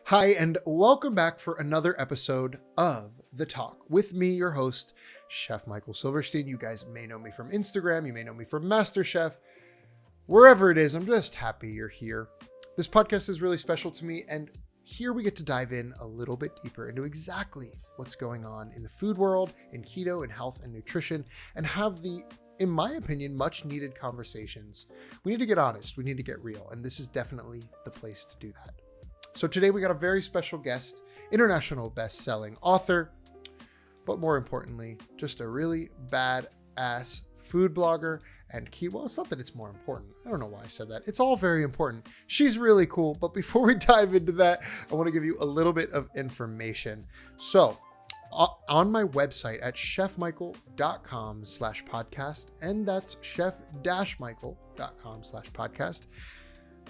Hi, and welcome back for another episode of The Talk with me, your host, Chef Michael Silverstein. You guys may know me from Instagram. You may know me from MasterChef. Wherever it is, I'm just happy you're here. This podcast is really special to me, and here we get to dive in a little bit deeper into exactly what's going on in the food world, in keto, in health and nutrition, and have the, in my opinion, much needed conversations. We need to get honest. We need to get real, and this is definitely the place to do that. So today we got a very special guest, international best-selling author, but more importantly, just a really badass food blogger and well, it's not that it's more important. I don't know why I said that. It's all very important. She's really cool. But before we dive into that, I want to give you a little bit of information. So on my website at chefmichael.com/podcast, and that's chef-michael.com/podcast.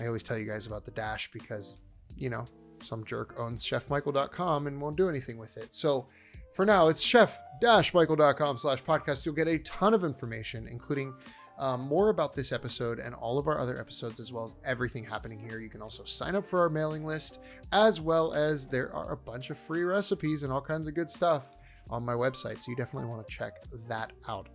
I always tell you guys about the dash because some jerk owns chefmichael.com and won't do anything with it. So for now, it's chef-michael.com/podcast. You'll get a ton of information, including more about this episode and all of our other episodes, as well as everything happening here. You can also sign up for our mailing list, as well as there are a bunch of free recipes and all kinds of good stuff on my website. So you definitely want to check that out.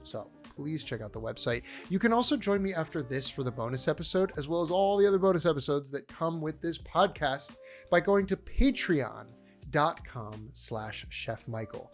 So please check out the website. You can also join me after this for the bonus episode, as well as all the other bonus episodes that come with this podcast by going to patreon.com/chefmichael.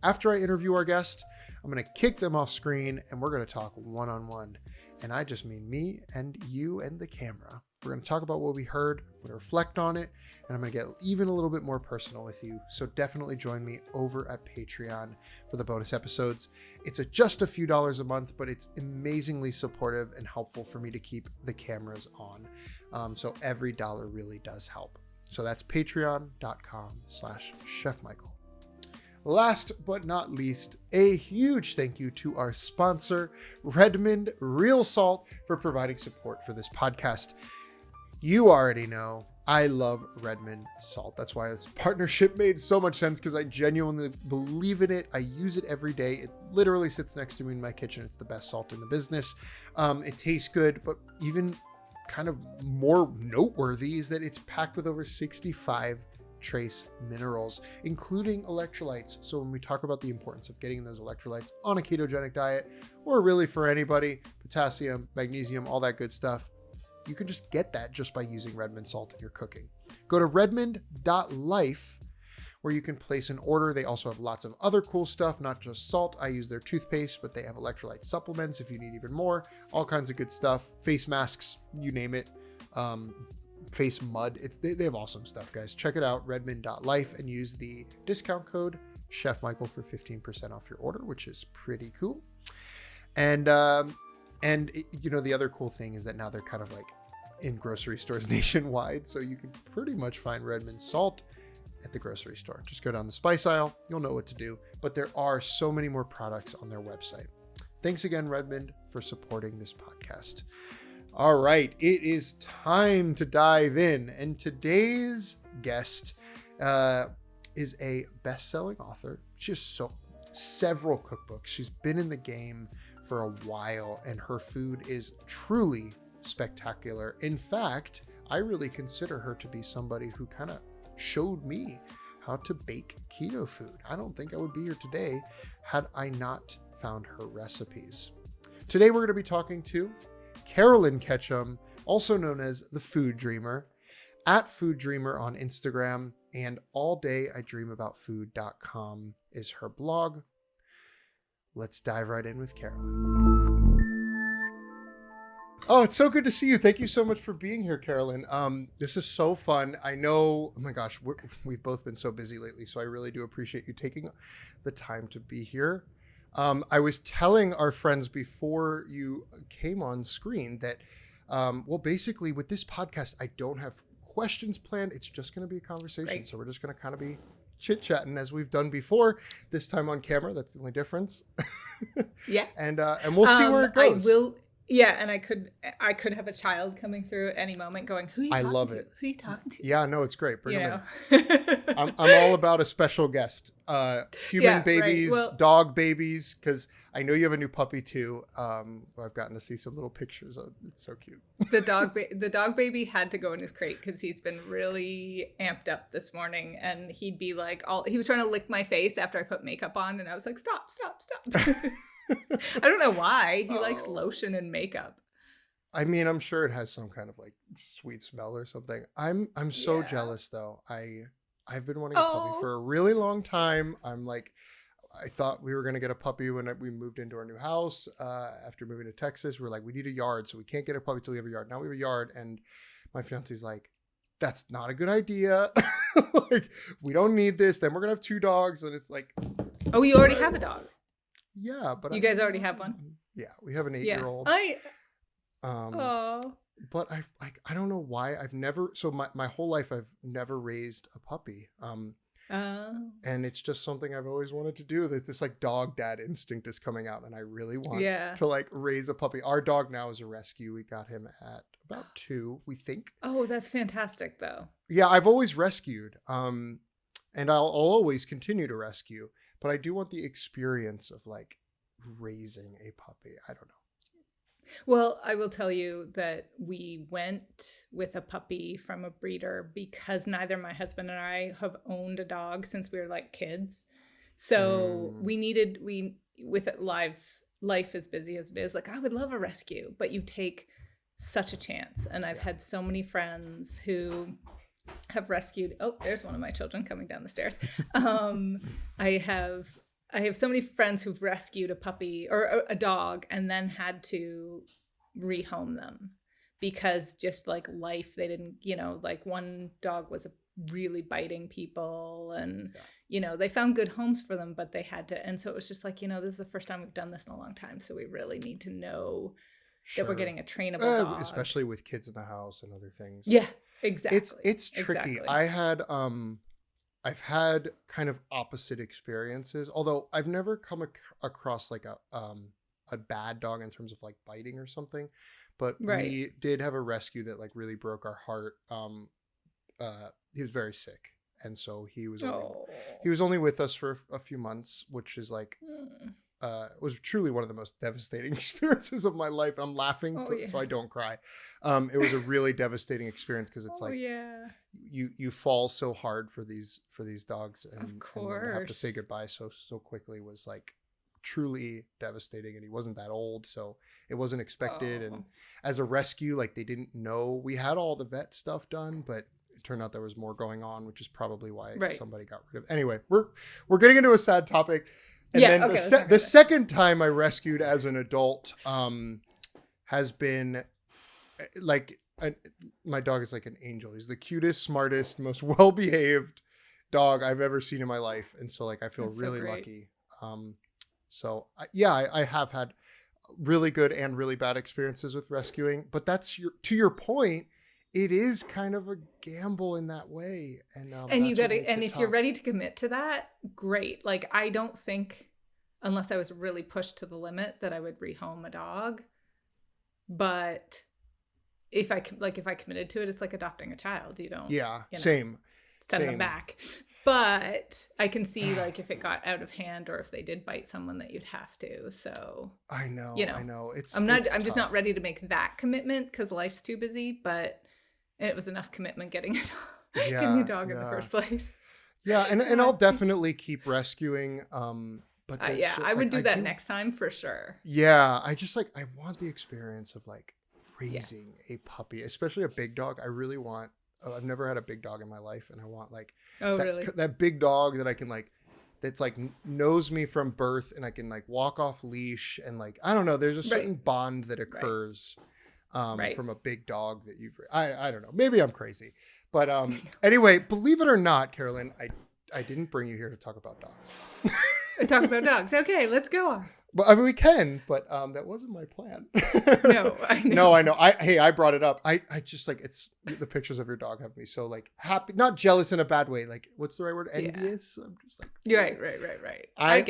After I interview our guest, I'm going to kick them off screen and we're going to talk one-on-one. And I just mean me and you and the camera. We're going to talk about what we heard, we're going to reflect on it, and I'm going to get even a little bit more personal with you. So definitely join me over at Patreon for the bonus episodes. It's just a few dollars a month, but it's amazingly supportive and helpful for me to keep the cameras on. So every dollar really does help. So that's patreon.com/chefmichael. Last but not least, a huge thank you to our sponsor, Redmond Real Salt, for providing support for this podcast. You already know I love Redmond salt. That's why this partnership made so much sense, because I genuinely believe in it. I use it every day. It literally sits next to me in my kitchen. It's the best salt in the business. It tastes good, but even kind of more noteworthy is that it's packed with over 65 trace minerals, including electrolytes. So when we talk about the importance of getting those electrolytes on a ketogenic diet, or really for anybody, potassium, magnesium, all that good stuff, you can just get that just by using Redmond salt in your cooking. Go to redmond.life where you can place an order. They also have lots of other cool stuff, not just salt. I use their toothpaste, but they have electrolyte supplements if you need even more, all kinds of good stuff, face masks, you name it. Face mud. They have awesome stuff, guys. Check it out, redmond.life, and use the discount code ChefMichael for 15% off your order, which is pretty cool. And the other cool thing is that now they're kind of like in grocery stores nationwide, so you can pretty much find Redmond salt at the grocery store. Just go down the spice aisle, you'll know what to do, but there are so many more products on their website. Thanks again, Redmond, for supporting this podcast. All right, it is time to dive in. And today's guest is a best-selling author. She has several cookbooks. She's been in the game for a while, and her food is truly spectacular. In fact, I really consider her to be somebody who kind of showed me how to bake keto food. I don't think I would be here today had I not found her recipes. Today, we're going to be talking to Carolyn Ketchum, also known as the Food Dreamer, at Food Dreamer on Instagram, and alldayidreamaboutfood.com is her blog. Let's dive right in with Carolyn. Oh, it's so good to see you. Thank you so much for being here, Carolyn. This is so fun. I know, oh my gosh, we've both been so busy lately, so I really do appreciate you taking the time to be here. I was telling our friends before you came on screen that, basically with this podcast, I don't have questions planned. It's just going to be a conversation. Right. So we're just going to kind of be chit-chatting as we've done before, this time on camera. That's the only difference. Yeah. And we'll see where it goes. Yeah, and I could have a child coming through at any moment going, who are you I talking love to? it. Who are you talking to? Yeah, no, it's great. Bring You them know? in. I'm all about a special guest. Human Yeah, right. babies, Well, dog babies, because I know you have a new puppy too. I've gotten to see some little pictures of. It's so cute. the dog baby had to go in his crate because he's been really amped up this morning, and he'd be like, he was trying to lick my face after I put makeup on, and I was like, stop. I don't know why he likes lotion and makeup. I mean, I'm sure it has some kind of like sweet smell or something. I'm so jealous though. I've been wanting a puppy for a really long time. I thought we were going to get a puppy when we moved into our new house. After moving to Texas, we were like, we need a yard, so we can't get a puppy till we have a yard. Now we have a yard, and my fiance's like, that's not a good idea. Like, we don't need this. Then we're going to have 2 dogs, and it's like, oh, you already have a dog. Yeah, but you guys already have one. Yeah, we have an 8-year-old. But I don't know why I've never. So my whole life I've never raised a puppy. And it's just something I've always wanted to do. That this like dog dad instinct is coming out, and I really want to like raise a puppy. Our dog now is a rescue. We got him at about 2, we think. Oh, that's fantastic, though. Yeah, I've always rescued. And I'll always continue to rescue. But I do want the experience of like raising a puppy. I don't know. Well, I will tell you that we went with a puppy from a breeder because neither my husband and I have owned a dog since we were like kids. So with life as busy as it is, like I would love a rescue, but you take such a chance. And I've had so many friends who have rescued. Oh, there's one of my children coming down the stairs. I have so many friends who've rescued a puppy or a dog and then had to rehome them because just like life, they didn't, like one dog was really biting people and, they found good homes for them, but they had to. And so it was just like, this is the first time we've done this in a long time. So we really need to know that we're getting a trainable dog. Especially with kids in the house and other things. Yeah, exactly. It's tricky. Exactly. I've had kind of opposite experiences, although I've never come across like a bad dog in terms of like biting or something. But we did have a rescue that like really broke our heart. He was very sick, and so he was only with us for a few months, which is like was truly one of the most devastating experiences of my life. I'm laughing so I don't cry. It was a really devastating experience because it's you fall so hard for these dogs, and then have to say goodbye so quickly was like truly devastating. And he wasn't that old, so it wasn't expected. And as a rescue, like they didn't know. We had all the vet stuff done, but it turned out there was more going on, which is probably why somebody got rid of. Anyway, we're getting into a sad topic. And then the second time I rescued as an adult has been like my dog is like an angel. He's the cutest, smartest, most well-behaved dog I've ever seen in my life. And so like I feel really lucky. I have had really good and really bad experiences with rescuing, but that's to your point, it is kind of a gamble in that way. And you got to, and if you're ready to commit to that, great. Like, I don't think, unless I was really pushed to the limit, that I would rehome a dog. But if I committed to it, it's like adopting a child. You don't. Yeah. Same. Send them back. But I can see like if it got out of hand or if they did bite someone that you'd have to. So I know. I'm just not ready to make that commitment because life's too busy, but it was enough commitment getting a dog in the first place. Yeah, and I'll definitely keep rescuing. But I would do that next time for sure. Yeah, I just I want the experience of like raising a puppy, especially a big dog. I really want. I've never had a big dog in my life, and I want like that big dog that I can like, that's like knows me from birth, and I can like walk off leash, and like I don't know. There's a certain bond that occurs from a big dog that I don't know. Maybe I'm crazy, but anyway, believe it or not, Carolyn, I didn't bring you here to talk about dogs. Talk about dogs. Okay, let's go on. Well, I mean, we can, but that wasn't my plan. No, I know. No, I know. I brought it up. I just like it's the pictures of your dog have me so like happy, not jealous in a bad way. Like, what's the right word? Envious. I'm just like right. I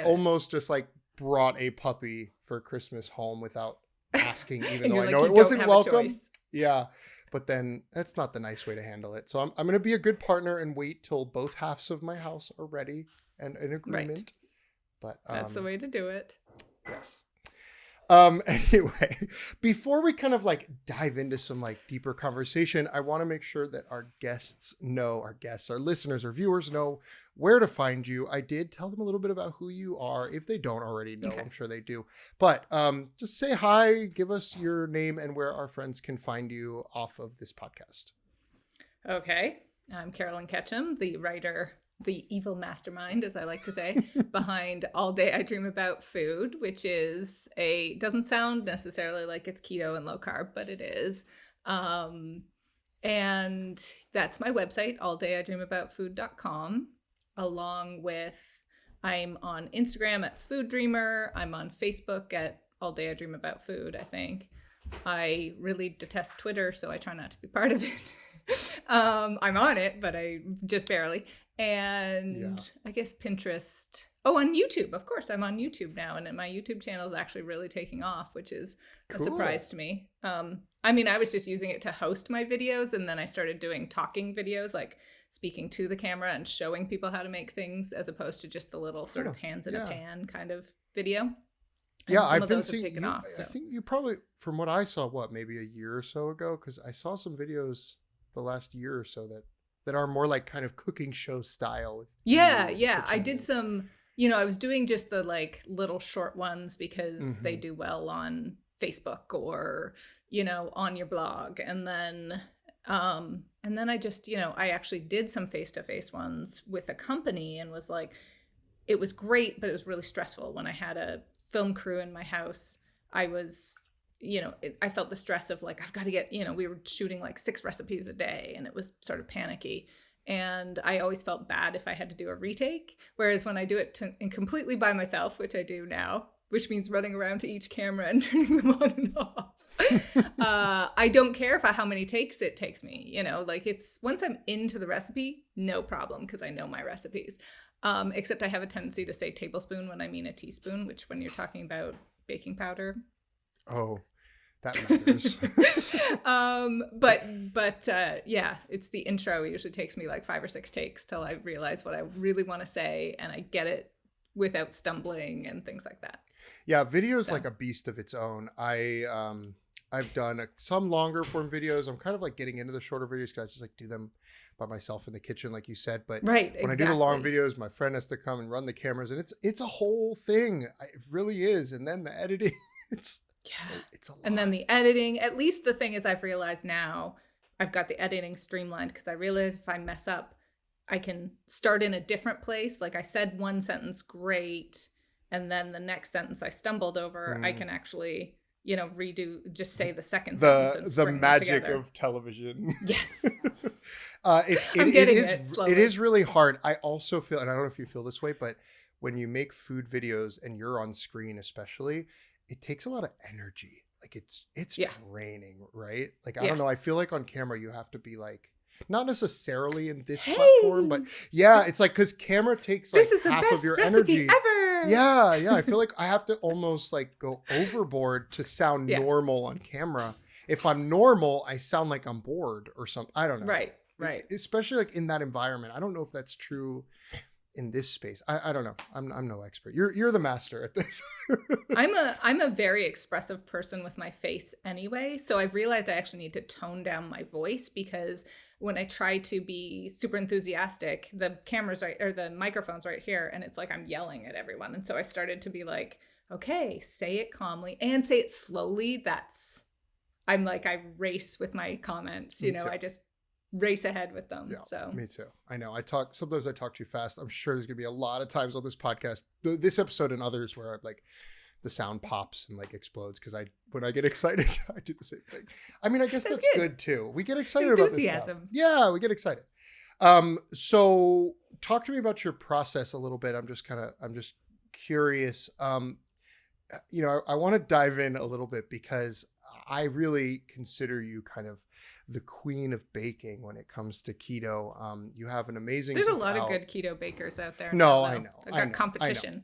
almost just like brought a puppy for Christmas home without asking, even And though you're I like, know you it don't wasn't have a welcome. choice. Yeah. But then that's not the nice way to handle it. So I'm going to be a good partner and wait till both halves of my house are ready and in agreement. But That's the way to do it. yes. Anyway, before we kind of like dive into some like deeper conversation, I want to make sure that our listeners, our viewers know where to find you. I did tell them a little bit about who you are. If they don't already know, Okay. I'm sure they do. But just say hi, give us your name and where our friends can find you off of this podcast. Okay. I'm Carolyn Ketchum, the writer, the evil mastermind, as I like to say, behind All Day I Dream About Food, which doesn't sound necessarily like it's keto and low carb, but it is. And that's my website, alldayidreamaboutfood.com, along with I'm on Instagram at Food Dreamer. I'm on Facebook at All Day I Dream About Food, I think. I really detest Twitter, so I try not to be part of it. I'm on it, but I just barely. And I guess Pinterest. Oh, on YouTube. Of course, I'm on YouTube now. And my YouTube channel is actually really taking off, which is a surprise to me. I mean, I was just using it to host my videos. And then I started doing talking videos, like speaking to the camera and showing people how to make things, as opposed to just the little sort of hands in a pan kind of video. And I've been seeing taken you, off, so. I think you probably, from what I saw, maybe a year or so ago, because I saw some videos the last year or so that are more like kind of cooking show style. With I did some, I was doing just the like little short ones because they do well on Facebook or, on your blog. And then I just, I actually did some face-to-face ones with a company and was like, it was great, but it was really stressful. When I had a film crew in my house, I was, I felt the stress of like, I've got to get, we were shooting like 6 recipes a day and it was sort of panicky. And I always felt bad if I had to do a retake. Whereas when I do it and completely by myself, which I do now, which means running around to each camera and turning them on and off, I don't care how many takes it takes me, like it's once I'm into the recipe, no problem. Cause I know my recipes. Except I have a tendency to say tablespoon when I mean a teaspoon, which when you're talking about baking powder. Oh, that matters. It's the intro. It usually takes me like 5 or 6 takes till I realize what I really want to say and I get it without stumbling and things like that. Yeah, video is like a beast of its own. I've done some longer form videos. I'm kind of like getting into the shorter videos because I just like do them by myself in the kitchen, like you said. But when I do the long videos, my friend has to come and run the cameras, and it's a whole thing. It really is. And then the editing, it's a lot. And then the editing. At least the thing is, I've realized now, I've got the editing streamlined because I realize if I mess up, I can start in a different place. Like I said one sentence great, and then the next sentence I stumbled over. I can actually, just say the second sentence. The magic of television. Yes. It is really hard. I also feel, and I don't know if you feel this way, but when you make food videos and you're on screen, especially, it takes a lot of energy. Like it's draining, right? Like, I don't know. I feel like on camera, you have to be like, not necessarily in this platform, but it's like, cause camera takes like half of your energy. Ever. Yeah. I feel like I have to almost like go overboard to sound normal on camera. If I'm normal, I sound like I'm bored or something. I don't know. Right. Especially like in that environment. I don't know if that's true in this space. I don't know. I'm no expert. You're the master at this. I'm a very expressive person with my face anyway. So I've realized I actually need to tone down my voice because when I try to be super enthusiastic, the camera's the microphone's right here and it's like I'm yelling at everyone. And so I started to be like, okay, say it calmly and say it slowly. I race with my comments, I just race ahead with them. Yeah, so me too. I know sometimes I talk too fast. I'm sure there's gonna be a lot of times on this podcast, this episode and others, where I'm like the sound pops and like explodes because when I get excited, I do the same thing. I mean, I guess that's good too. We get excited about this stuff. Yeah, we get excited. So talk to me about your process a little bit. I'm just curious. I want to dive in a little bit because I really consider you kind of the queen of baking when it comes to keto. You have an amazing. There's a lot of good keto bakers out there. No, I know. I've got competition.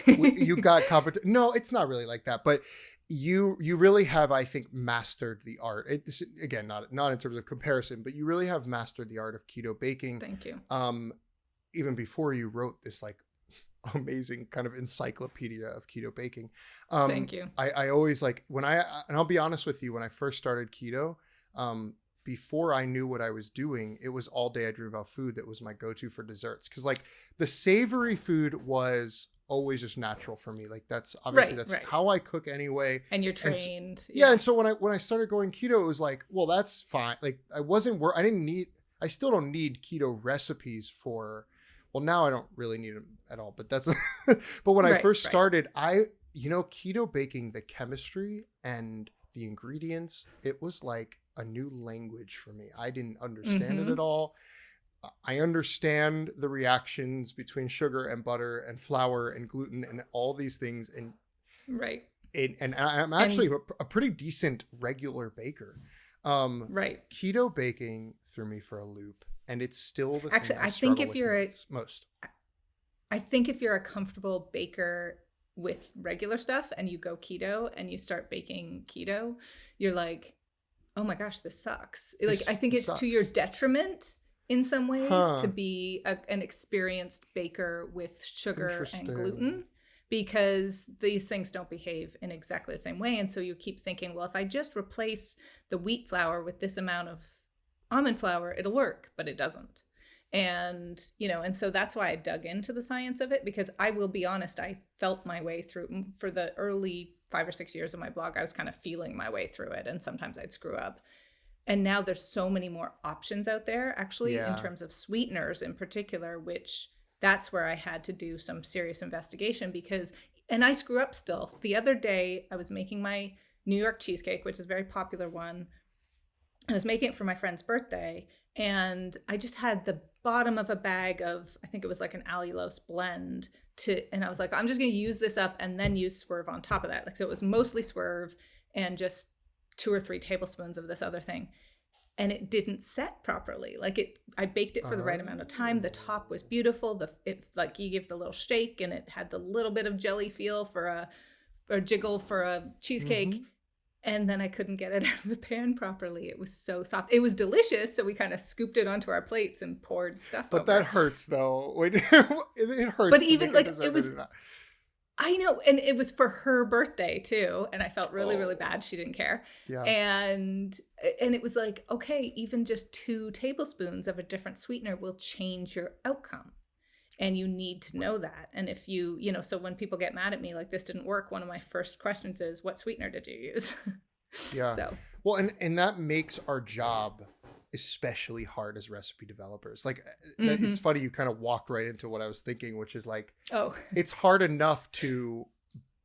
You got competition. No, it's not really like that. But you really have, I think, mastered the art. Again, not in terms of comparison, but you really have mastered the art of keto baking. Thank you. Even before you wrote this like amazing kind of encyclopedia of keto baking. Thank you. I always like and I'll be honest with you, when I first started keto, before I knew what I was doing, it was all day I dream about food that was my go-to for desserts. Cause like the savory food was always just natural for me. Like that's obviously how I cook anyway. And you're trained. And so when I started going keto, it was like, well, that's fine. Like I still don't need keto recipes for, well, now I don't really need them at all, but that's, but when I first started, keto baking, the chemistry and the ingredients, it was like a new language for me. I didn't understand it at all. I understand the reactions between sugar and butter and flour and gluten and all these things. And and I'm actually a pretty decent regular baker. Keto baking threw me for a loop, and it's still the thing I think if you're most. I think if you're a comfortable baker with regular stuff and you go keto and you start baking keto, you're like, oh my gosh, this sucks. I think it's to your detriment in some ways to be an experienced baker with sugar and gluten, because these things don't behave in exactly the same way. And so you keep thinking, well, if I just replace the wheat flour with this amount of almond flour, it'll work, but it doesn't. And, and so that's why I dug into the science of it, because I will be honest, I felt my way through for the early 5 or 6 years of my blog. I was kind of feeling my way through it, and sometimes I'd screw up. And now there's so many more options out there, actually, in terms of sweeteners in particular, which that's where I had to do some serious investigation and I screw up still. The other day I was making my New York cheesecake, which is a very popular one. I was making it for my friend's birthday, and I just had the bottom of a bag of, I think it was like an allulose blend and I was like, I'm just going to use this up and then use Swerve on top of that. So it was mostly Swerve and just 2 or 3 tablespoons of this other thing. And it didn't set properly. I baked it for the right amount of time. The top was beautiful. You give the little shake, and it had the little bit of jelly feel for a jiggle for a cheesecake. And then I couldn't get it out of the pan properly. It was so soft. It was delicious. So we kind of scooped it onto our plates and poured stuff over. But that hurts though. It hurts. But even it was, I know. And it was for her birthday too. And I felt really, really bad. She didn't care. Yeah. And it was like, okay, even just 2 tablespoons of a different sweetener will change your outcome. And you need to know that. And if so when people get mad at me, like, this didn't work, one of my first questions is, what sweetener did you use? Yeah. Well, and that makes our job especially hard as recipe developers. Like, it's funny, you kind of walked right into what I was thinking, which is like, it's hard enough to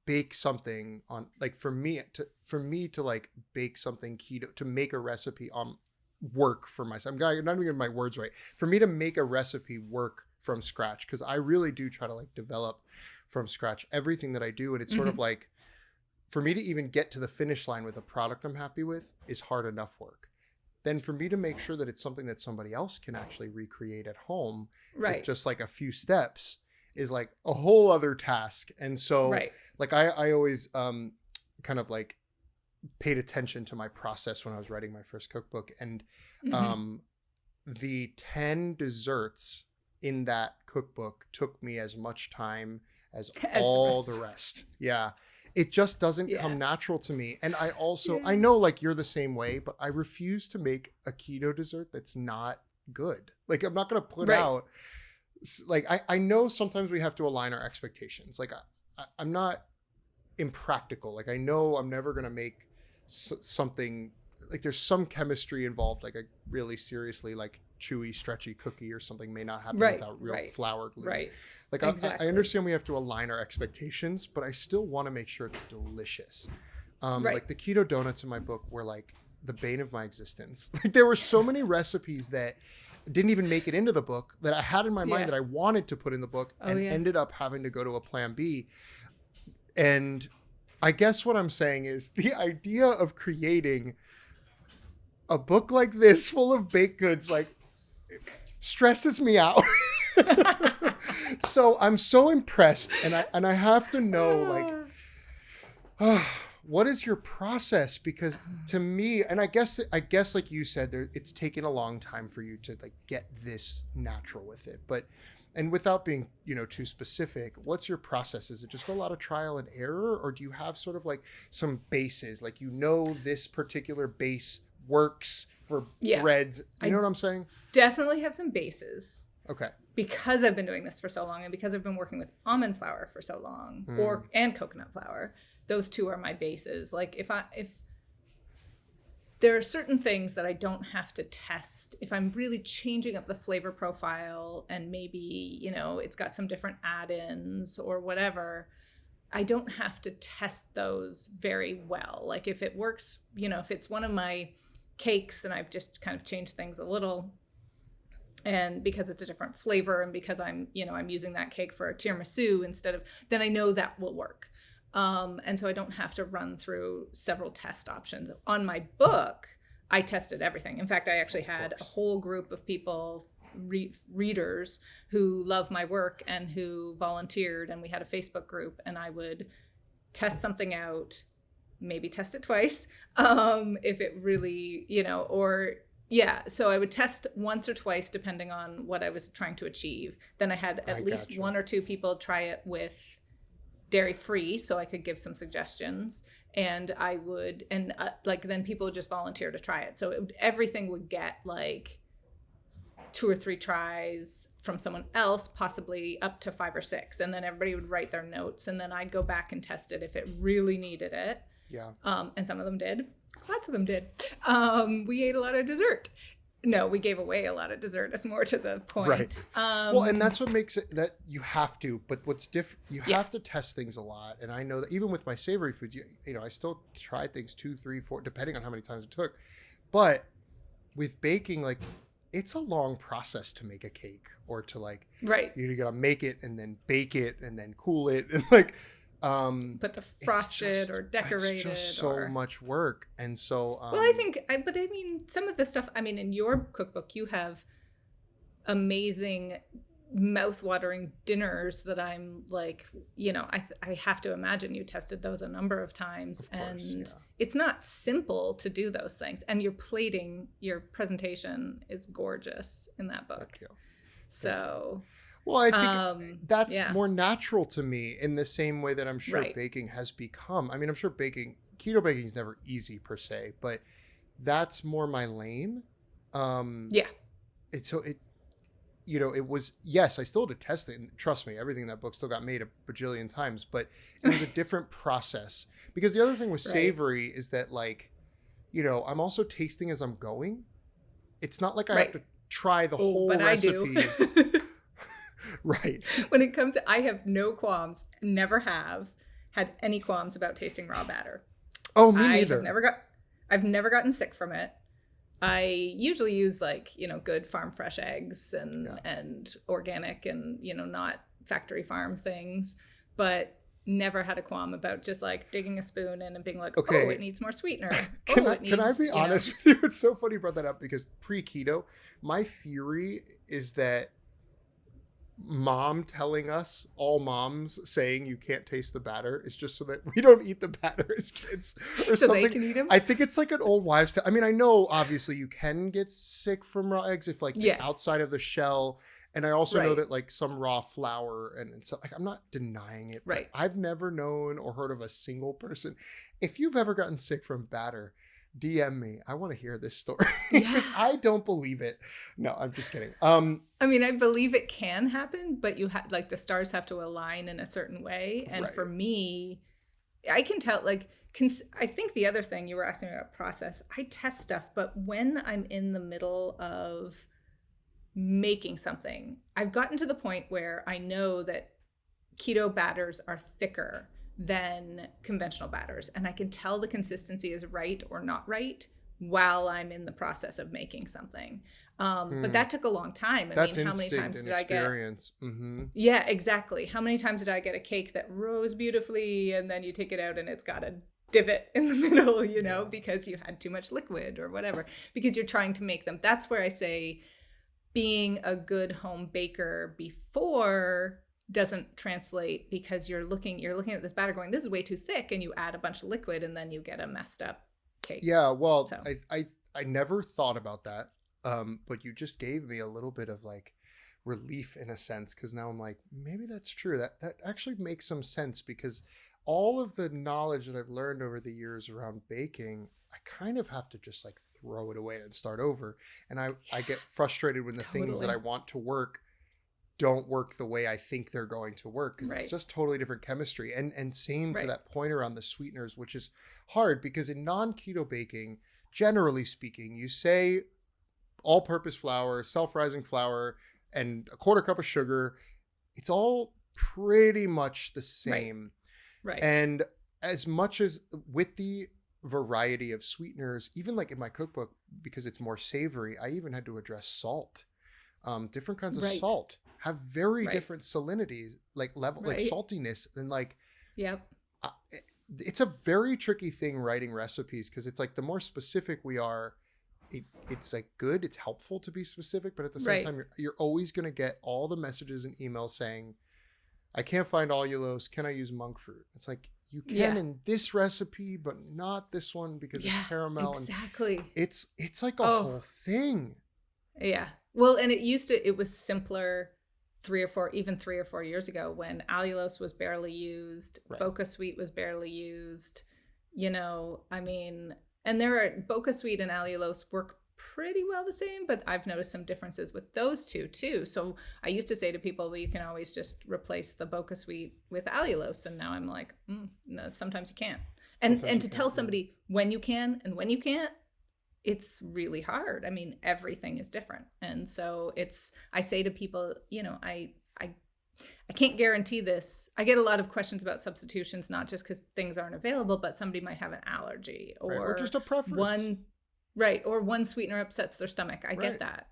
bake something on, like, for me to like bake something keto, to make a recipe on work for myself. I'm not even getting my words right. For me to make a recipe work from scratch, because I really do try to like develop from scratch everything that I do, and it's sort of like, for me to even get to the finish line with a product I'm happy with is hard enough work. Then for me to make sure that it's something that somebody else can actually recreate at home with just like a few steps is like a whole other task. And so like I always kind of like paid attention to my process when I was writing my first cookbook, and the 10 desserts in that cookbook took me as much time as all the rest. Yeah. It just doesn't come natural to me. And I also, I know like you're the same way, but I refuse to make a keto dessert that's not good. Like, I'm not going to put out, like, I know sometimes we have to align our expectations. Like, I'm not impractical. Like, I know I'm never going to make something, like, there's some chemistry involved, like a really seriously like chewy, stretchy cookie or something may not happen without real flour gluten. Like, I understand we have to align our expectations, but I still want to make sure it's delicious. Like the keto donuts in my book were like the bane of my existence. Like, there were so many recipes that didn't even make it into the book that I had in my mind that I wanted to put in the book and ended up having to go to a plan B. And I guess what I'm saying is the idea of creating a book like this full of baked goods, like, stresses me out. So I'm so impressed, and I have to know, like, what is your process? Because to me, and I guess like you said, it's taken a long time for you to like get this natural with it. But, and without being, too specific, what's your process? Is it just a lot of trial and error, or do you have sort of like some bases, like, this particular base works for breads? You know what I'm saying? Definitely have some bases. Okay. Because I've been doing this for so long, and because I've been working with almond flour for so long, and coconut flour, those two are my bases. Like if there are certain things that I don't have to test if I'm really changing up the flavor profile, and maybe, it's got some different add-ins or whatever, I don't have to test those very well. Like if it works, if it's one of my cakes and I've just kind of changed things a little, and because it's a different flavor, and because I'm using that cake for a tiramisu instead of, then I know that will work. And so I don't have to run through several test options. On my book, I tested everything. In fact, I actually had a whole group of people, readers who love my work and who volunteered, and we had a Facebook group, and I would test something out, maybe test it twice, if it really, so I would test once or twice depending on what I was trying to achieve. Then I had at least one or two people try it with dairy-free, so I could give some suggestions, and I would, and then people would just volunteer to try it. So everything would get like 2 or 3 tries from someone else, possibly up to 5 or 6, and then everybody would write their notes, and then I'd go back and test it if it really needed it. Yeah. And some of them did. Lots of them did. We ate a lot of dessert. No, we gave away a lot of dessert. It's more to the point. Right. Well, and that's what makes it that you have to. But what's different, you have to test things a lot. And I know that even with my savory foods, I still try things 2, 3, 4, depending on how many times it took. But with baking, like, it's a long process to make a cake, or to like, you gotta make it and then bake it and then cool it and like. But the frosted or decorated, it's just so much work. And so well, I mean some of the stuff, in your cookbook you have amazing mouth-watering dinners that I'm like, I have to imagine you tested those a number of times. Of course, and it's not simple to do those things, and your presentation is gorgeous in that book. Thank you. So well, I think that's more natural to me, in the same way that I'm sure baking has become. I'm sure keto baking is never easy per se, but that's more my lane. It was, yes, I still had to test it. And trust me, everything in that book still got made a bajillion times, but it was a different process. Because the other thing with savory is that, like, I'm also tasting as I'm going. It's not like I have to try the whole recipe. I do. Right. When it comes to, I have no qualms, never have had any qualms about tasting raw batter. Oh, me neither. I've never gotten sick from it. I usually use good farm fresh eggs and organic and, not factory farm things, but never had a qualm about just like digging a spoon in and being like, oh, it needs more sweetener. Can I be honest with you? It's so funny you brought that up, because pre-keto, my theory is that mom telling us, all moms saying you can't taste the batter, is just so that we don't eat the batter as kids or so something. They can eat them? I think it's like an old wives' tale. I know obviously you can get sick from raw eggs if the outside of the shell. And I also know that like some raw flour and so, like, I'm not denying it. Right. I've never known or heard of a single person. If you've ever gotten sick from batter, DM me. I want to hear this story, because I don't believe it. No, I'm just kidding. I believe it can happen, but you have the stars have to align in a certain way. And for me, I can tell, I think the other thing you were asking about process, I test stuff, but when I'm in the middle of making something, I've gotten to the point where I know that keto batters are thicker than conventional batters, and I can tell the consistency is right or not right while I'm in the process of making something. But that took a long time. How many times did I get? Mm-hmm. Yeah, exactly. How many times did I get a cake that rose beautifully, and then you take it out and it's got a divot in the middle, because you had too much liquid or whatever, because you're trying to make them. That's where I say being a good home baker before doesn't translate because you're looking at this batter going, this is way too thick, and you add a bunch of liquid and then you get a messed up cake. Yeah, well, So. I never thought about that. But you just gave me a little bit of like relief in a sense, because now I'm like, maybe that's true. That actually makes some sense, because all of the knowledge that I've learned over the years around baking, I kind of have to just like throw it away and start over. And I get frustrated when the things that I want to work don't work the way I think they're going to work, because it's just totally different chemistry. And same to that point around the sweeteners, which is hard because in non-keto baking, generally speaking, you say all-purpose flour, self-rising flour, and a quarter cup of sugar. It's all pretty much the same. Right. And as much as with the variety of sweeteners, even like in my cookbook, because it's more savory, I even had to address salt. Different kinds of salt have very different salinities, like level, like saltiness, and like, it's a very tricky thing writing recipes, because it's like the more specific we are, it's like good, it's helpful to be specific, but at the same time, you're always going to get all the messages and emails saying, I can't find allulose, can I use monk fruit? It's like, you can in this recipe, but not this one because it's caramel. Exactly. And it's like a whole thing. Yeah. Well, and it was simpler 3 or 4 years ago, when allulose was barely used, Boca Sweet was barely used, I mean, and Boca Sweet and allulose work pretty well the same, but I've noticed some differences with those two too. So I used to say to people, well, you can always just replace the Boca Sweet with allulose. And now I'm like, no, sometimes you can't. And to tell somebody when you can and when you can't, it's really hard. I mean, everything is different. And so I say to people, I can't guarantee this. I get a lot of questions about substitutions, not just because things aren't available, but somebody might have an allergy or just a preference. Or one sweetener upsets their stomach. I get that.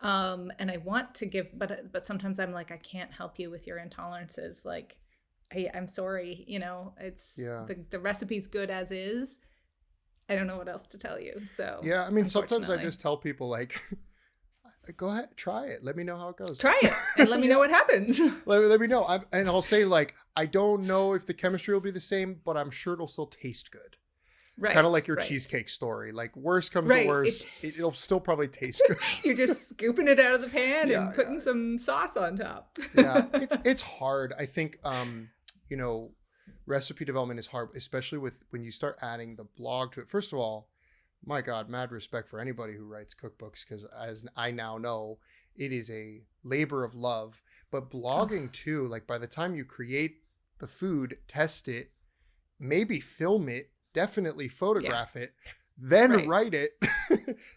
And I want to give, but sometimes I'm like, I can't help you with your intolerances. Like, I'm sorry, it's the recipe's good as is. I don't know what else to tell you. So yeah, I mean, sometimes I just tell people like, go ahead, try it. Let me know how it goes. Try it and let me know what happens. Let me know. And I'll say like, I don't know if the chemistry will be the same, but I'm sure it'll still taste good. Right. Kind of like your cheesecake story. Like, worst comes to worst, it'll still probably taste good. You're just scooping it out of the pan and putting some sauce on top. Yeah, it's hard. I think, recipe development is hard, especially when you start adding the blog to it. First of all, my God, mad respect for anybody who writes cookbooks, because as I now know, it is a labor of love. But blogging too, like by the time you create the food, test it, maybe film it, definitely photograph it, then write it,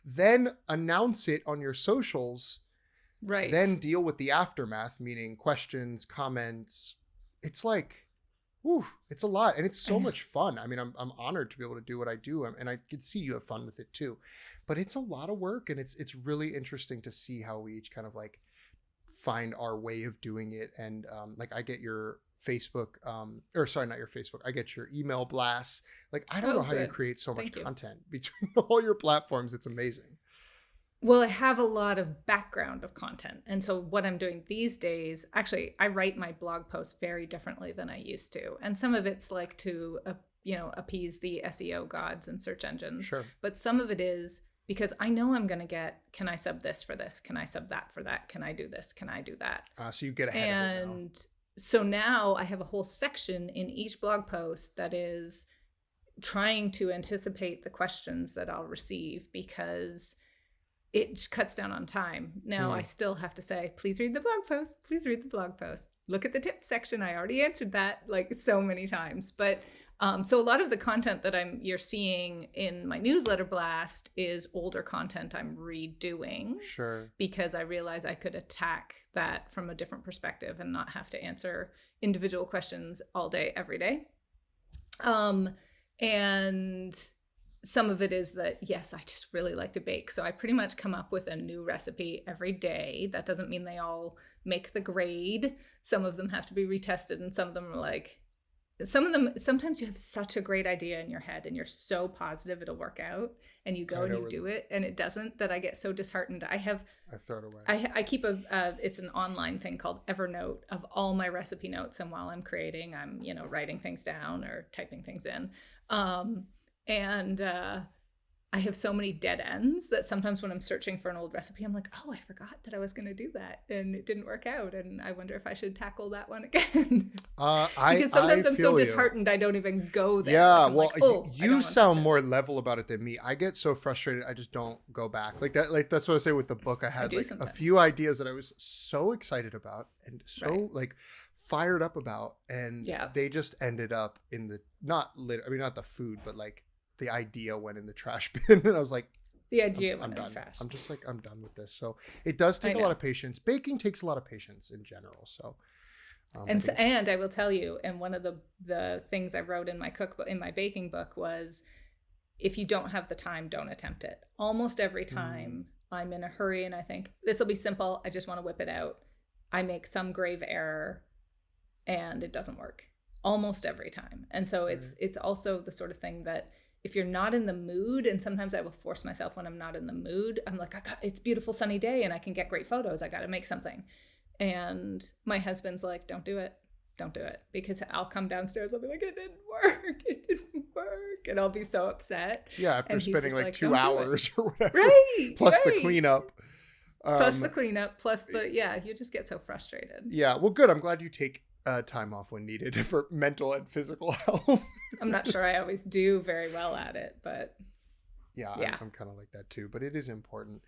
then announce it on your socials, then deal with the aftermath, meaning questions, comments. It's like, it's a lot, and it's so much fun. I mean, I'm honored to be able to do what I do, and I can see you have fun with it too. But it's a lot of work, and it's really interesting to see how we each kind of like find our way of doing it. And like, I get your Facebook, or sorry, not your Facebook. I get your email blasts. Like, I don't know how you create so much content between all your platforms. It's amazing. Well, I have a lot of background of content. And so what I'm doing these days, actually, I write my blog posts very differently than I used to. And some of it's like to, appease the SEO gods and search engines. Sure. But some of it is because I know I'm going to get, can I sub this for this? Can I sub that for that? Can I do this? Can I do that? So you get ahead of it now. And so now I have a whole section in each blog post that is trying to anticipate the questions that I'll receive, because it cuts down on time. Now I still have to say, please read the blog post. Please read the blog post. Look at the tips section. I already answered that like so many times. But so a lot of the content that you're seeing in my newsletter blast is older content I'm redoing. Sure. Because I realize I could attack that from a different perspective and not have to answer individual questions all day, every day. And some of it is that, yes, I just really like to bake. So I pretty much come up with a new recipe every day. That doesn't mean they all make the grade. Some of them have to be retested, and some of them are like, some of them, sometimes you have such a great idea in your head and you're so positive it'll work out, and you go and you do it and it doesn't, that I get so disheartened. I throw it away. I keep it's an online thing called Evernote of all my recipe notes. And while I'm creating, I'm, writing things down or typing things in. I have so many dead ends that sometimes when I'm searching for an old recipe, I'm like, oh, I forgot that I was going to do that and it didn't work out. And I wonder if I should tackle that one again. Because sometimes I'm so disheartened, I don't even go there. Yeah, well, you sound more level about it than me. I get so frustrated, I just don't go back. Like that. Like that's what I say with the book. I had a few ideas that I was so excited about and so fired up about, and they just ended up in the not the food, but like the idea went in the trash bin, and I was like, I'm done. The trash. I'm just like, I'm done with this. So it does take a lot of patience. Baking takes a lot of patience in general. So, and I will tell you, and one of the things I wrote in my cookbook, in my baking book, was if you don't have the time, don't attempt it. Almost every time I'm in a hurry and I think this will be simple, I just want to whip it out, I make some grave error and it doesn't work almost every time. And so it's also the sort of thing that if you're not in the mood, and sometimes I will force myself when I'm not in the mood, I'm like, it's a beautiful sunny day and I can get great photos, I got to make something. And my husband's like, don't do it, because I'll come downstairs, I'll be like, it didn't work, and I'll be so upset. Yeah, after spending like 2 hours or whatever, plus the cleanup. Plus you just get so frustrated. Yeah, well, good. I'm glad you take time off when needed for mental and physical health. I'm not sure I always do very well at it, but I'm kind of like that too, but it is important.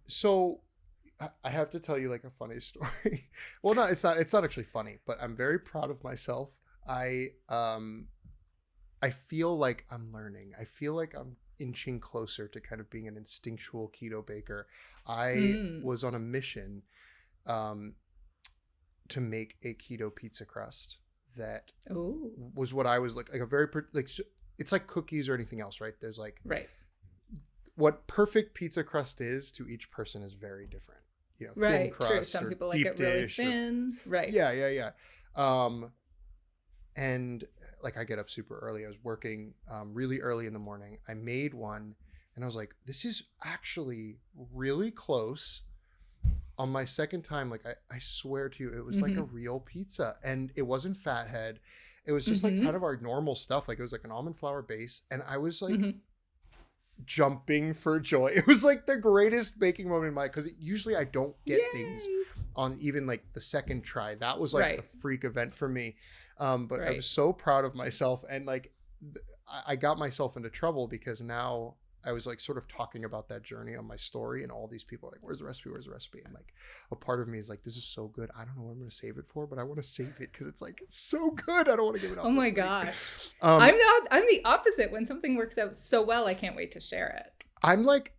So I have to tell you like a funny story. Well, no, it's not actually funny, but I'm very proud of myself. I feel like I'm learning. I feel like I'm inching closer to kind of being an instinctual keto baker. I was on a mission to make a keto pizza crust that was what I was like a very like, it's like cookies or anything else, right? There's like what perfect pizza crust is to each person is very different. Thin crust. True. Some people like it really thin. Yeah. And like I get up super early. I was working really early in the morning. I made one and I was like, this is actually really close. On my second time, like I swear to you, it was like a real pizza, and it wasn't fathead. It was just like kind of our normal stuff. Like it was like an almond flour base, and I was like jumping for joy. It was like the greatest baking moment in my life, because usually I don't get things on even like the second try. That was like a freak event for me. But I was so proud of myself, and like I got myself into trouble because now I was like sort of talking about that journey on my story, and all these people are like, where's the recipe? And like a part of me is like, this is so good, I don't know what I'm going to save it for, but I want to save it because it's like so good, I don't want to give it up. Oh my gosh. I'm the opposite. When something works out so well, I can't wait to share it. I'm like,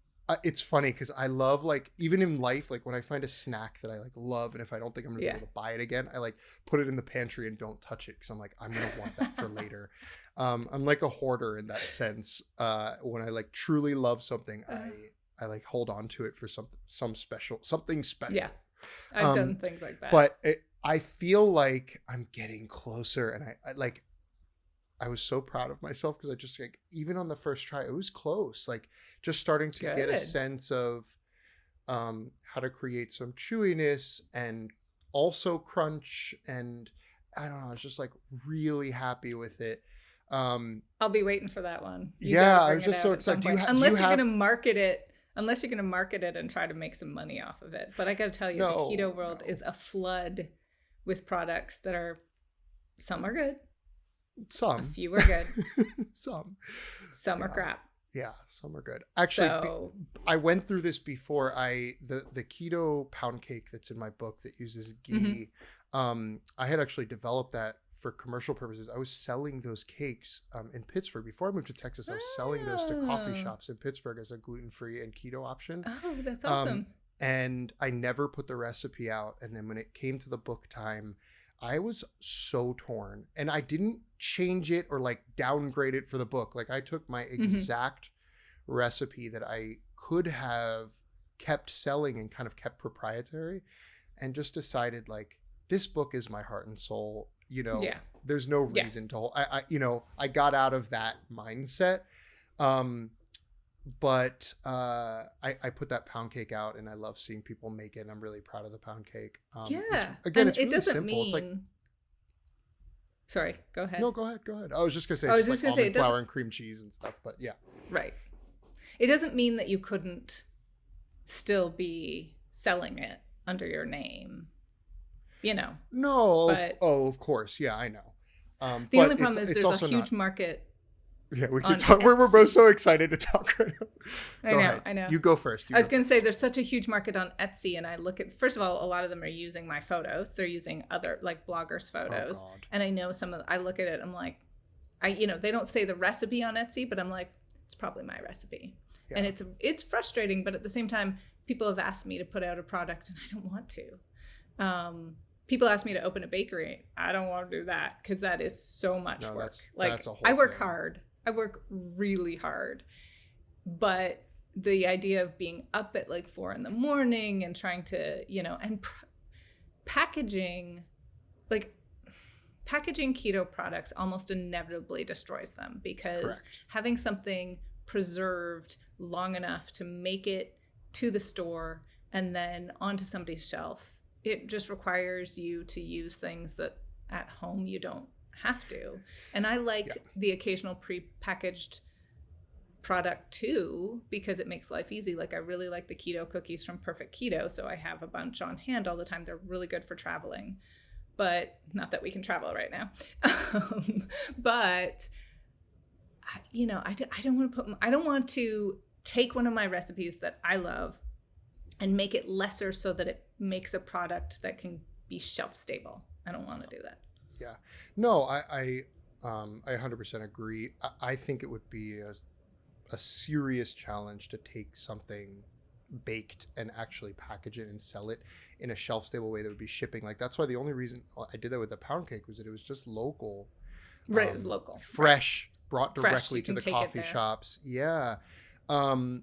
it's funny because I love, like, even in life, like when I find a snack that I like love, and if I don't think I'm gonna be able to buy it again, I like put it in the pantry and don't touch it because I'm like, I'm gonna want that for later. I'm like a hoarder in that sense. When I like truly love something, I like hold on to it for something special. Yeah, I've done things like that. But I feel like I'm getting closer, and I was so proud of myself because I just like, even on the first try, it was close. Like just starting to get a sense of how to create some chewiness and also crunch. And I don't know, I was just like really happy with it. I'll be waiting for that one. I was just so excited. Unless you're going to market it and try to make some money off of it. But I got to tell you, the keto world is a flood with products that some are good. Some. A few are good. Some are crap. Yeah, some are good. Actually, I went through this before. The keto pound cake that's in my book that uses ghee. I had actually developed that for commercial purposes. I was selling those cakes in Pittsburgh. Before I moved to Texas, I was selling those to coffee shops in Pittsburgh as a gluten-free and keto option. Oh, that's awesome. And I never put the recipe out. And then when it came to the book time, I was so torn, and I didn't change it or like downgrade it for the book. Like I took my exact recipe that I could have kept selling and kind of kept proprietary, and just decided like, this book is my heart and soul. There's no reason to, I got out of that mindset. But I put that pound cake out, and I love seeing people make it. And I'm really proud of the pound cake. It's really simple. It's like, sorry, go ahead. No, go ahead. I was just gonna say, it's like almond flour and cream cheese and stuff. But yeah, right. It doesn't mean that you couldn't still be selling it under your name, No, but, of course, yeah, I know. The only problem is there's a huge market. Yeah, we can talk. We're both so excited to talk right now. I know. You go first. I was going to say there's such a huge market on Etsy, and I look at, first of all, a lot of them are using my photos. They're using other like bloggers' photos, and I know I look at it, I'm like, they don't say the recipe on Etsy, but I'm like, it's probably my recipe, and it's frustrating, but at the same time, people have asked me to put out a product, and I don't want to. People ask me to open a bakery. I don't want to do that because that is so much work. That's a whole I work hard. I work really hard, but the idea of being up at like 4 a.m. and trying to, and packaging keto products almost inevitably destroys them, because having something preserved long enough to make it to the store and then onto somebody's shelf, it just requires you to use things that at home you don't have to. And I like the occasional pre-packaged product too, because it makes life easy. Like I really like the keto cookies from Perfect Keto, so I have a bunch on hand all the time. They're really good for traveling, but not that we can travel right now. But I don't want to take one of my recipes that I love and make it lesser so that it makes a product that can be shelf stable. I don't want to do that. Yeah, no, I 100% agree. I think it would be a serious challenge to take something baked and actually package it and sell it in a shelf stable way that would be shipping. Like that's why the only reason I did that with the pound cake was that it was just local. Right, it was local. Fresh, brought directly to the coffee shops. Yeah. I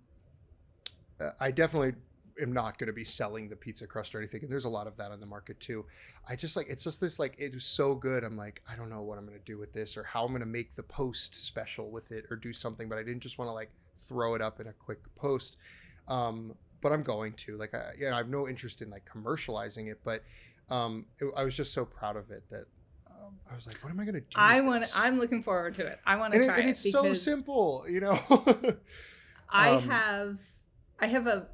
definitely am not going to be selling the pizza crust or anything, and there's a lot of that on the market too. I just like, it's just this, like, it was so good, I'm like, I don't know what I'm going to do with this or how I'm going to make the post special with it or do something, but I didn't just want to like throw it up in a quick post. But I'm going to, like, I have no interest in like commercializing it, but I was just so proud of it that I was like, what am I going to do? I'm looking forward to it. I want to try it. And it's so simple, I have a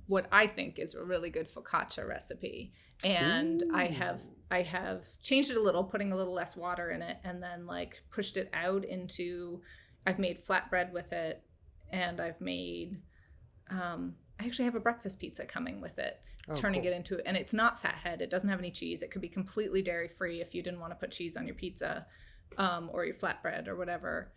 what I think is a really good focaccia recipe, and I have changed it a little, putting a little less water in it, and then like pushed it out into. I've made flatbread with it, and I've made. I actually have a breakfast pizza coming with it, turning it into, and it's not fathead. It doesn't have any cheese. It could be completely dairy free if you didn't want to put cheese on your pizza, or your flatbread or whatever.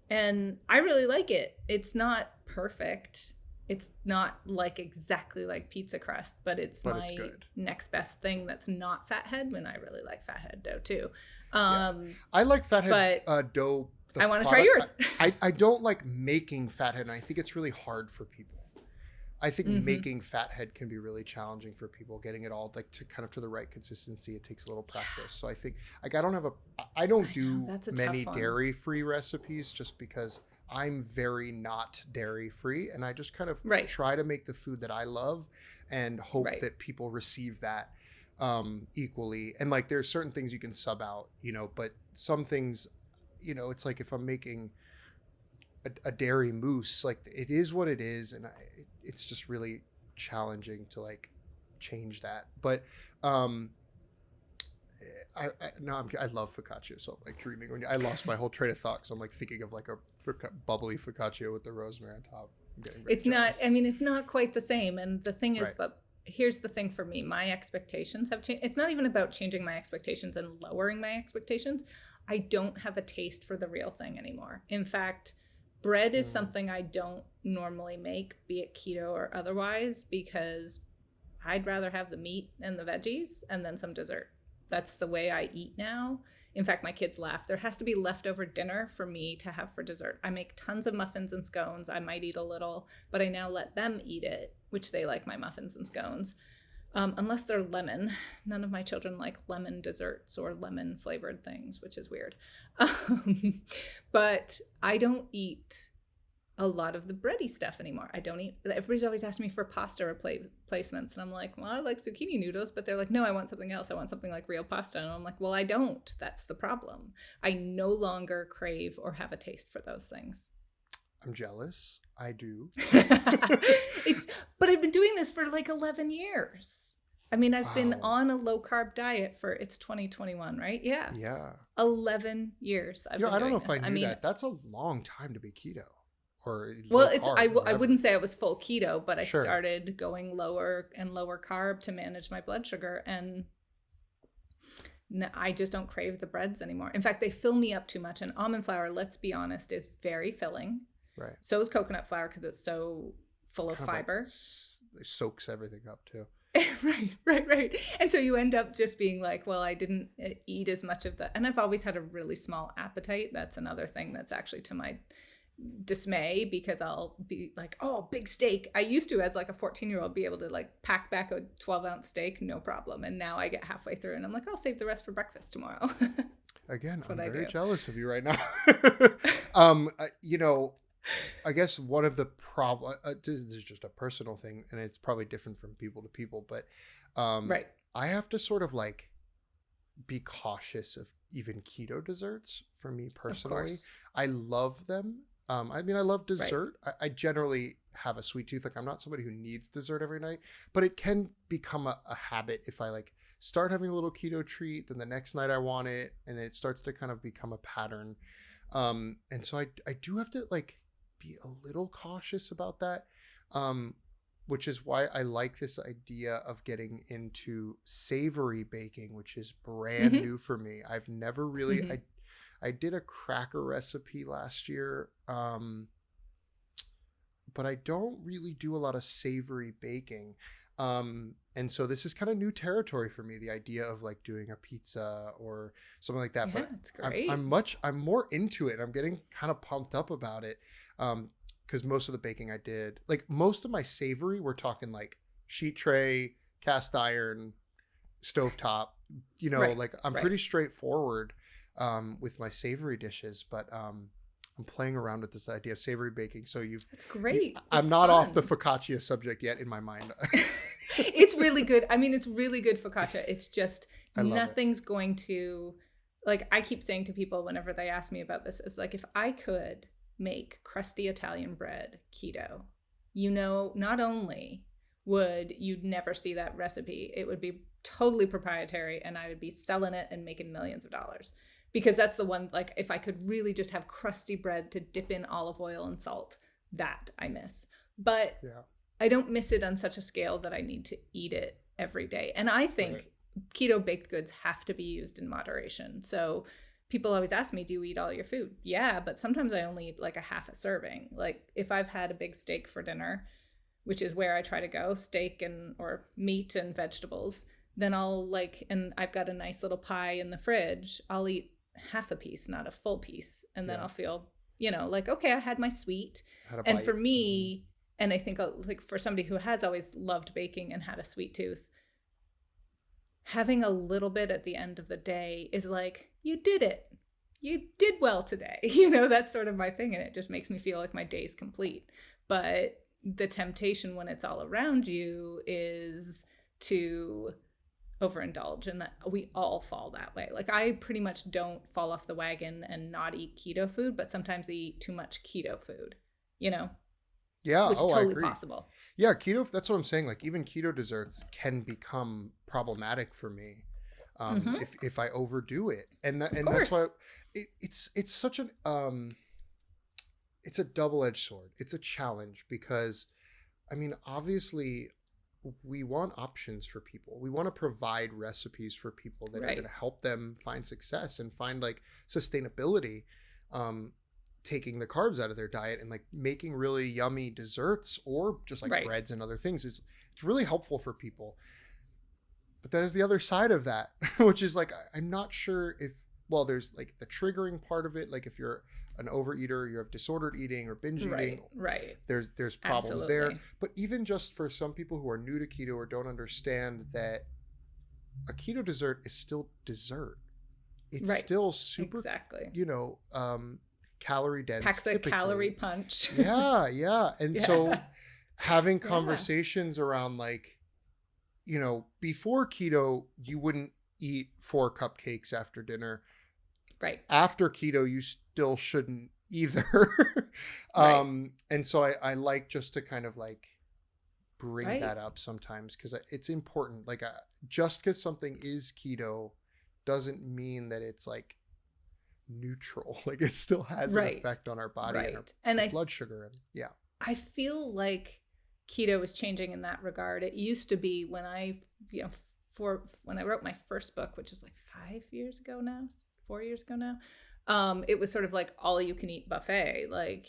And I really like it. It's not perfect. It's not like exactly like pizza crust, but it's next best thing that's not fathead, when I really like fathead dough too. I like fathead dough. I want to try yours. I don't like making fathead, and I think it's really hard for people. I think making fathead can be really challenging for people, getting it all like to kind of to the right consistency. It takes a little practice. So I think like I don't do many dairy free recipes just because I'm very not dairy free, and I just kind of try to make the food that I love and hope that people receive that equally. And like there's certain things you can sub out, but some things, it's like if I'm making a dairy mousse, like it is what it is, and it's just really challenging to like change that. But I love focaccia, so I'm like dreaming. When I lost my whole train of thought, so I'm like thinking of like a bubbly focaccia with the rosemary on top. It's jealous. It's not quite the same. And the thing is, but here's the thing for me, my expectations have changed. It's not even about changing my expectations and lowering my expectations. I don't have a taste for the real thing anymore. In fact, bread is something I don't normally make, be it keto or otherwise, because I'd rather have the meat and the veggies and then some dessert. That's the way I eat now. In fact, my kids laugh. There has to be leftover dinner for me to have for dessert. I make tons of muffins and scones. I might eat a little, but I now let them eat it, which they like my muffins and scones. Unless they're lemon. None of my children like lemon desserts or lemon flavored things, which is weird. But I don't eat a lot of the bready stuff anymore. I don't eat. Everybody's always asking me for pasta replacements, and I'm like, well, I like zucchini noodles, but they're like, no, I want something else. I want something like real pasta, and I'm like, well, I don't. That's the problem. I no longer crave or have a taste for those things. I'm jealous. I do. But I've been doing this for like 11 years. I mean, I've been on a low carb diet for, it's 2021, right? Yeah. Yeah. 11 years. I don't know if I knew that. That's a long time to be keto. Well, I wouldn't say I was full keto, but I started going lower and lower carb to manage my blood sugar, and I just don't crave the breads anymore. In fact, they fill me up too much. And almond flour, let's be honest, is very filling. Right. So is coconut flour because it's so full of fiber. It soaks everything up too. Right. And so you end up just being like, well, I didn't eat as much of that. And I've always had a really small appetite. That's another thing that's actually to my dismay, because I'll be like, oh, big steak. I used to, as like a 14-year-old, be able to like pack back a 12-ounce steak, no problem. And now I get halfway through and I'm like, I'll save the rest for breakfast tomorrow. Again, I'm very jealous of you right now. I guess one of the this is just a personal thing, and it's probably different from people to people, but I have to sort of like be cautious of even keto desserts for me personally. I love them. I mean, I love dessert. Right. I generally have a sweet tooth. Like, I'm not somebody who needs dessert every night, but it can become a habit if I like start having a little keto treat, then the next night I want it, and then it starts to kind of become a pattern. And so I do have to like be a little cautious about that, which is why I like this idea of getting into savory baking, which is brand new for me. I've never really, I did a cracker recipe last year, but I don't really do a lot of savory baking. And so this is kind of new territory for me, the idea of like doing a pizza or something like that. Yeah, but it's great. I'm more into it. I'm getting kind of pumped up about it. Because most of the baking I did, like most of my savory, we're talking like sheet tray, cast iron, stovetop, like I'm pretty straightforward with my savory dishes, but I'm playing around with this idea of savory baking. So it's great. I'm not off the focaccia subject yet in my mind. It's really good. I mean, it's really good focaccia. It's just nothing's going to, like, I keep saying to people whenever they ask me about this, is like, if I could make crusty Italian bread keto, not only would you'd never see that recipe, it would be totally proprietary, and I would be selling it and making millions of dollars, because that's the one, like, if I could really just have crusty bread to dip in olive oil and salt, that I miss. But I don't miss it on such a scale that I need to eat it every day. And I think keto baked goods have to be used in moderation. So people always ask me, do you eat all your food? Yeah, but sometimes I only eat like a half a serving. Like if I've had a big steak for dinner, which is where I try to go, steak or meat and vegetables, then and I've got a nice little pie in the fridge, I'll eat half a piece, not a full piece. And then I'll feel, like, okay, I had my sweet. And for me, and I think like for somebody who has always loved baking and had a sweet tooth, having a little bit at the end of the day is like, you did it. You did well today. That's sort of my thing. And it just makes me feel like my day's complete. But the temptation when it's all around you is to overindulge, and that we all fall that way. Like, I pretty much don't fall off the wagon and not eat keto food, but sometimes I eat too much keto food, Yeah. Which is totally I agree. Possible. Yeah. Keto. That's what I'm saying. Like, even keto desserts can become problematic for me. If I overdo it, and that's why it's such an it's a double-edged sword. It's a challenge because, I mean, obviously we want options for people. We want to provide recipes for people that are going to help them find success and find like sustainability, taking the carbs out of their diet and like making really yummy desserts or just like breads and other things it's really helpful for people. But there's the other side of that, which is like, I'm not sure there's like the triggering part of it. Like if you're an overeater, you have disordered eating or binge eating. Right. There's problems Absolutely. there. But even just for some people who are new to keto or don't understand that a keto dessert is still dessert. It's still super, calorie dense. Packs a calorie punch. Yeah. And so having conversations around like, before keto, you wouldn't eat 4 cupcakes after dinner. Right. After keto, you still shouldn't either. And so I like just to kind of like bring that up sometimes, because it's important. Like just because something is keto doesn't mean that it's like neutral. Like it still has an effect on our body and our blood sugar. And I feel like keto is changing in that regard. It used to be when I wrote my first book, which was like 4 years ago now, it was sort of like all you can eat buffet. Like,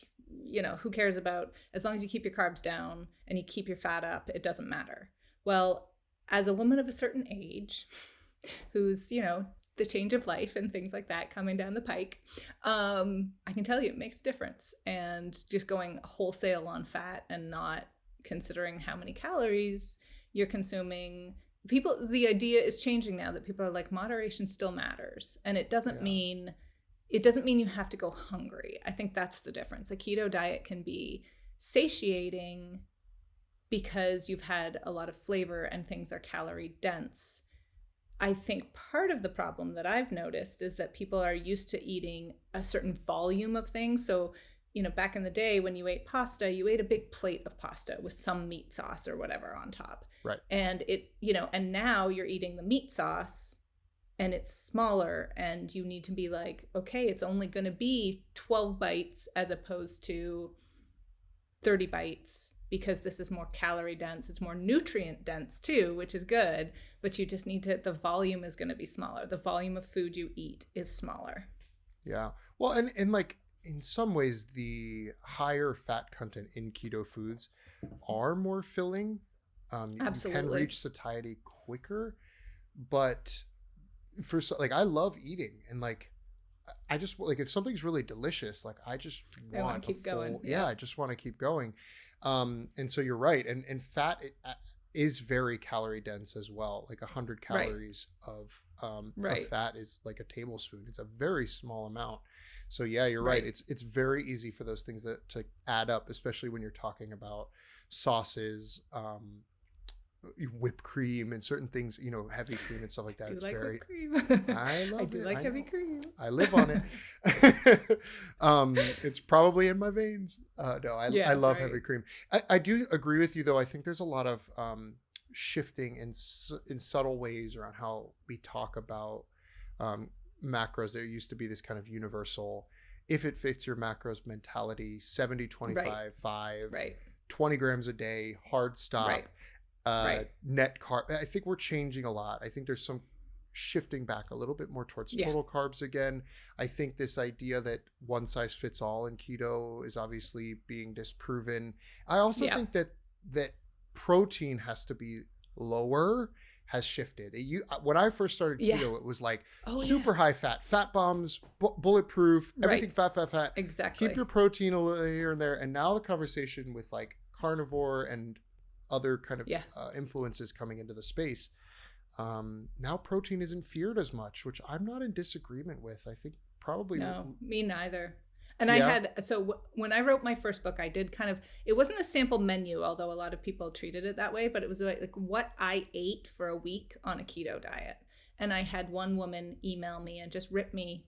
who cares about, as long as you keep your carbs down and you keep your fat up, it doesn't matter. Well, as a woman of a certain age who's, the change of life and things like that coming down the pike, I can tell you it makes a difference. And just going wholesale on fat and not considering how many calories you're consuming, the idea is changing now that people are like, moderation still matters. And it doesn't mean you have to go hungry. I think that's the difference. A keto diet can be satiating because you've had a lot of flavor and things are calorie dense. I think part of the problem that I've noticed is that people are used to eating a certain volume of things. So, back in the day when you ate pasta, you ate a big plate of pasta with some meat sauce or whatever on top. Right. And and now you're eating the meat sauce and it's smaller, and you need to be like, okay, it's only going to be 12 bites as opposed to 30 bites, because this is more calorie dense. It's more nutrient dense too, which is good, but you just need to, the volume is going to be smaller. The volume of food you eat is smaller. Yeah. Well, and like in some ways, the higher fat content in keto foods are more filling. Absolutely. You can reach satiety quicker, but I love eating, and like, I just like, if something's really delicious, like I just want to keep going. Yeah, I just want to keep going. And so you're right. And fat is very calorie dense as well. Like 100 calories of fat is like a tablespoon. It's a very small amount. So yeah, you're right. It's very easy for those things to add up, especially when you're talking about sauces, whipped cream and certain things, heavy cream and stuff like that. It's like very, whipped cream. I love it. I do like heavy cream. I live on it. It's probably in my veins. I love heavy cream. I do agree with you though. I think there's a lot of shifting in subtle ways around how we talk about macros. There used to be this kind of universal, if it fits your macros mentality, 70, 25, 5, 20 grams a day, hard stop. Net carb. I think we're changing a lot. I think there's some shifting back a little bit more towards total carbs again. I think this idea that one size fits all in keto is obviously being disproven. I also think that protein has to be lower has shifted. When I first started keto, it was like super high fat bombs, bulletproof, everything fat. Exactly. Keep your protein a little here and there. And now the conversation with like carnivore and other kind of influences coming into the space. Now protein isn't feared as much, which I'm not in disagreement with. I think probably me neither. And I had, when I wrote my first book, I did it wasn't a sample menu, although a lot of people treated it that way, but it was like what I ate for a week on a keto diet. And I had one woman email me and just rip me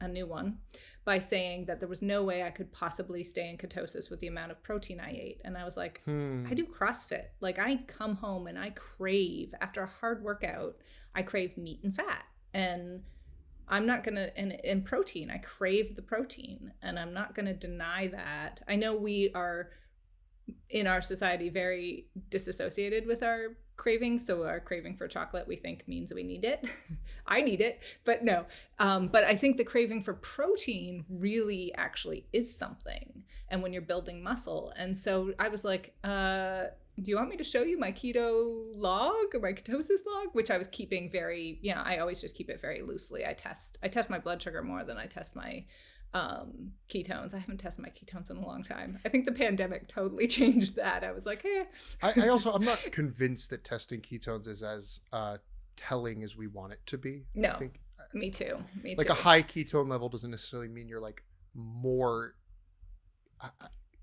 a new one by saying that there was no way I could possibly stay in ketosis with the amount of protein I ate. And I was like, I do CrossFit. Like I come home and I crave, after a hard workout, I crave meat and fat. And I'm not going to, and protein, I crave the protein, and I'm not going to deny that. I know we are in our society very disassociated with our cravings. So our craving for chocolate, we think means we need it. I need it, but no. But I think the craving for protein really actually is something. And when you're building muscle. And so I was like, do you want me to show you my keto log or my ketosis log? Which I was keeping very, I always just keep it very loosely. I test my blood sugar more than I test my ketones. I haven't tested my ketones in a long time. I think the pandemic totally changed that. I was like, I'm not convinced that testing ketones is as telling as we want it to be. No, I think, me too. Like a high ketone level doesn't necessarily mean you're like more,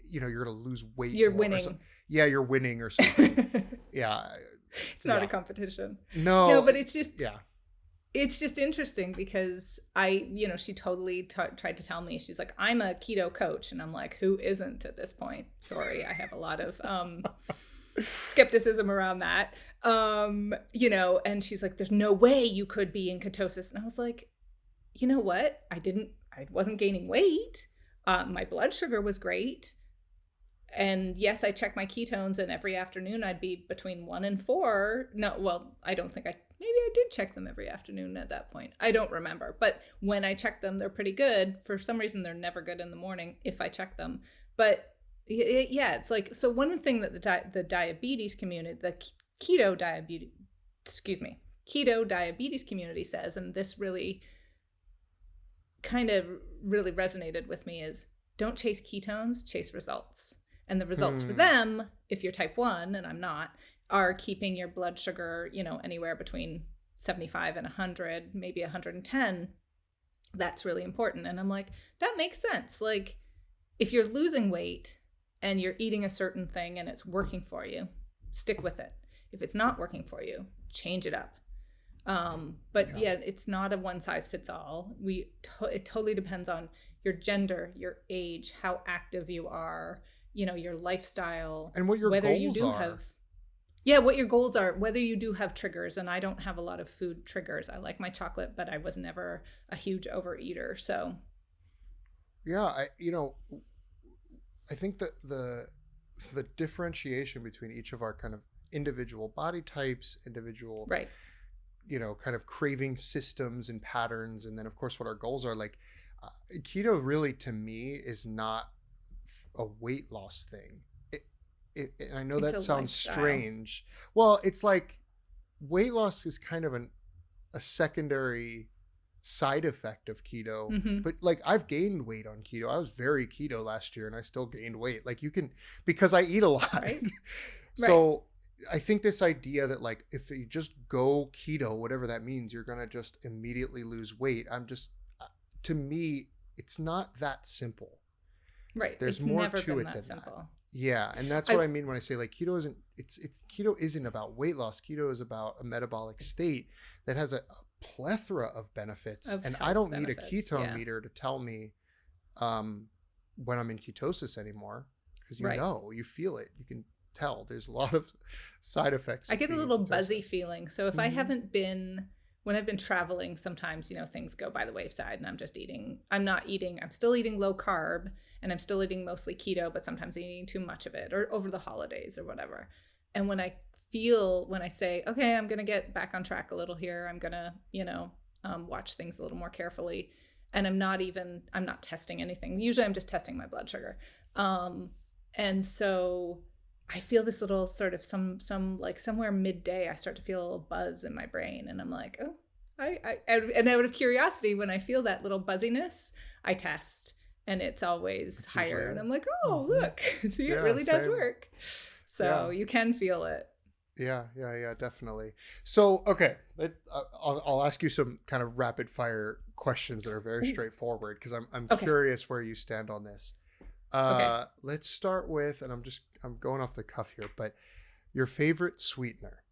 you're going to lose weight. You're winning. Yeah, you're winning or something. Yeah. It's not a competition. No, but it's just, yeah. It's just interesting because she totally tried to tell me, she's like, I'm a keto coach. And I'm like, who isn't at this point? Sorry, I have a lot of skepticism around that. And she's like, there's no way you could be in ketosis. And I was like, you know what? I wasn't gaining weight. My blood sugar was great. And yes, I check my ketones, and every afternoon I'd be between 1 and 4. No, well, I don't think maybe I did check them every afternoon at that point. I don't remember. But when I check them, they're pretty good. For some reason, they're never good in the morning if I check them. But yeah, it's like, so one thing that the diabetes community, the keto diabetes community says, and this really kind of really resonated with me, is don't chase ketones, chase results. And the results for them, if you're type 1, and I'm not, are keeping your blood sugar, anywhere between 75 and 100, maybe 110. That's really important. And I'm like, that makes sense. Like, if you're losing weight and you're eating a certain thing and it's working for you, stick with it. If it's not working for you, change it up. But yeah, it's not a one size fits all. It totally depends on your gender, your age, how active you are, your lifestyle, and what your goals are. What your goals are, whether you do have triggers. And I don't have a lot of food triggers. I like my chocolate, but I was never a huge overeater. So yeah, I think that the differentiation between each of our kind of individual body types, individual, right, kind of craving systems and patterns, and then of course what our goals are, like keto really to me is not a weight loss thing. And I know that sounds strange. Well, it's like weight loss is kind of a secondary side effect of keto. Mm-hmm. But like, I've gained weight on keto. I was very keto last year and I still gained weight. Like, because I eat a lot. Right. So I think this idea that like, if you just go keto, whatever that means, you're going to just immediately lose weight. To me, it's not that simple. Right. There's more to it than that. Yeah. And that's what I mean when I say like keto isn't about weight loss. Keto is about a metabolic state that has a plethora of benefits. And I don't need a ketone meter to tell me when I'm in ketosis anymore, because you feel it. You can tell there's a lot of side effects. I get a little buzzy feeling. So if I haven't been, when I've been traveling, sometimes, things go by the wayside and I'm still eating low carb and I'm still eating mostly keto, but sometimes I'm eating too much of it, or over the holidays or whatever. And when I say, okay, I'm going to get back on track a little here, I'm going to, watch things a little more carefully. And I'm not testing anything. Usually I'm just testing my blood sugar. And so I feel this little sort of some like somewhere midday, I start to feel a little buzz in my brain, and I'm like, oh, and out of curiosity, when I feel that little buzziness, I test, and it's always higher, and I'm like, oh, look, see, it really does work. So you can feel it. Yeah, definitely. So, okay, I'll ask you some kind of rapid fire questions that are very straightforward, because I'm curious where you stand on this. Let's start with, and I'm going off the cuff here, but your favorite sweetener?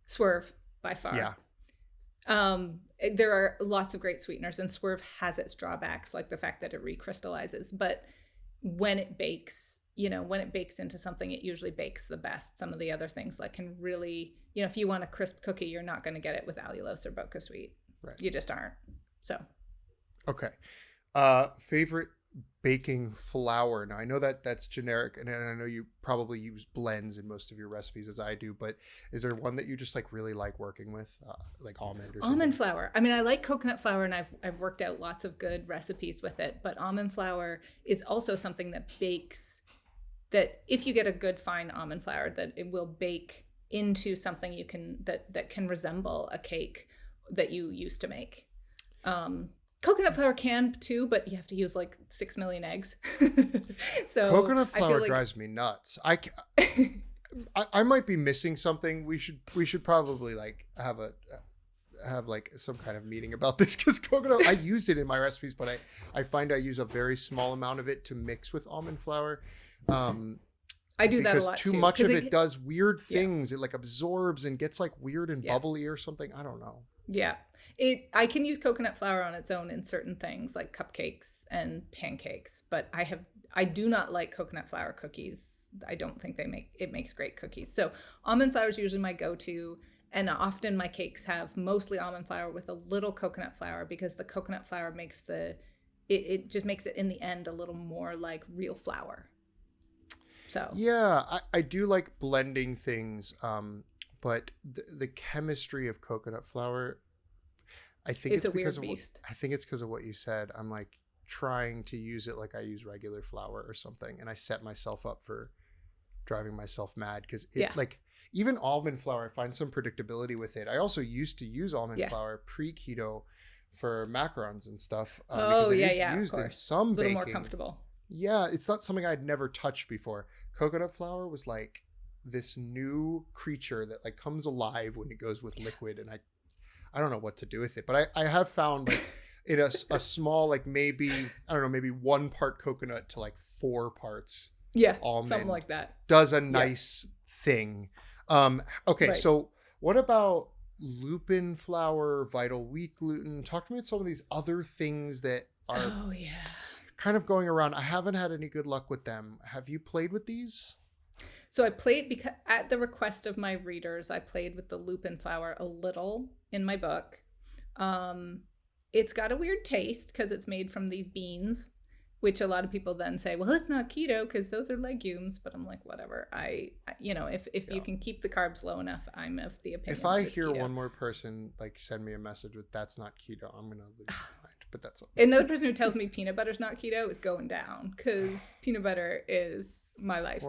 Swerve, by far. Yeah. There are lots of great sweeteners, and Swerve has its drawbacks, like the fact that it recrystallizes. But when it bakes into something, it usually bakes the best. Some of the other things like can really, if you want a crisp cookie, you're not going to get it with allulose or Boca Sweet. Right. You just aren't. So. Okay. Favorite baking flour? Now I know that's generic, and I know you probably use blends in most of your recipes, as I do, but is there one that you just like really like working with, like almond or something? Almond flour. I mean, I like coconut flour, and I've worked out lots of good recipes with it, but almond flour is also something that bakes, that if you get a good fine almond flour, that it will bake into something that can resemble a cake that you used to make. Coconut flour can too, but you have to use like 6 million eggs. So Coconut I feel flour like, drives me nuts. I might be missing something. We should probably like have like some kind of meeting about this, because coconut, I use it in my recipes, but I find I use a very small amount of it to mix with almond flour. I do that a lot too too. much of it does weird things. Yeah. It like absorbs and gets like weird and bubbly or something. I don't know. Yeah. I can use coconut flour on its own in certain things like cupcakes and pancakes, but I do not like coconut flour cookies. I don't think it makes great cookies. So almond flour is usually my go-to. And often my cakes have mostly almond flour with a little coconut flour, because the coconut flour makes it just makes it in the end a little more like real flour. So yeah, I do like blending things, but the chemistry of coconut flour, I think it's because of I think it's because of what you said. I'm like trying to use it like I use regular flour or something, and I set myself up for driving myself mad, because like even almond flour, I find some predictability with it. I also used to use almond flour pre-keto for macarons and stuff, because it is used in some baking. A little more comfortable. Yeah, it's not something I'd never touched before. Coconut flour was like this new creature that like comes alive when it goes with liquid, and I don't know what to do with it, but I have found like in a small, like maybe, I don't know, maybe 1 part coconut to like 4 parts almond, something like that, does a nice thing. Okay, right. So what about lupin flour, vital wheat gluten? Talk to me about some of these other things that are kind of going around. I haven't had any good luck with them. Have you played with these? So I played, because at the request of my readers, I played with the lupin flour a little in my book. It's got a weird taste because it's made from these beans, which a lot of people then say, well, it's not keto because those are legumes. But I'm like, whatever. If you can keep the carbs low enough, I'm of the opinion. If I hear keto. One more person like send me a message with that's not keto, I'm gonna lose my mind. But that's all. Another person who tells me peanut butter's not keto is going down, because peanut butter is my life.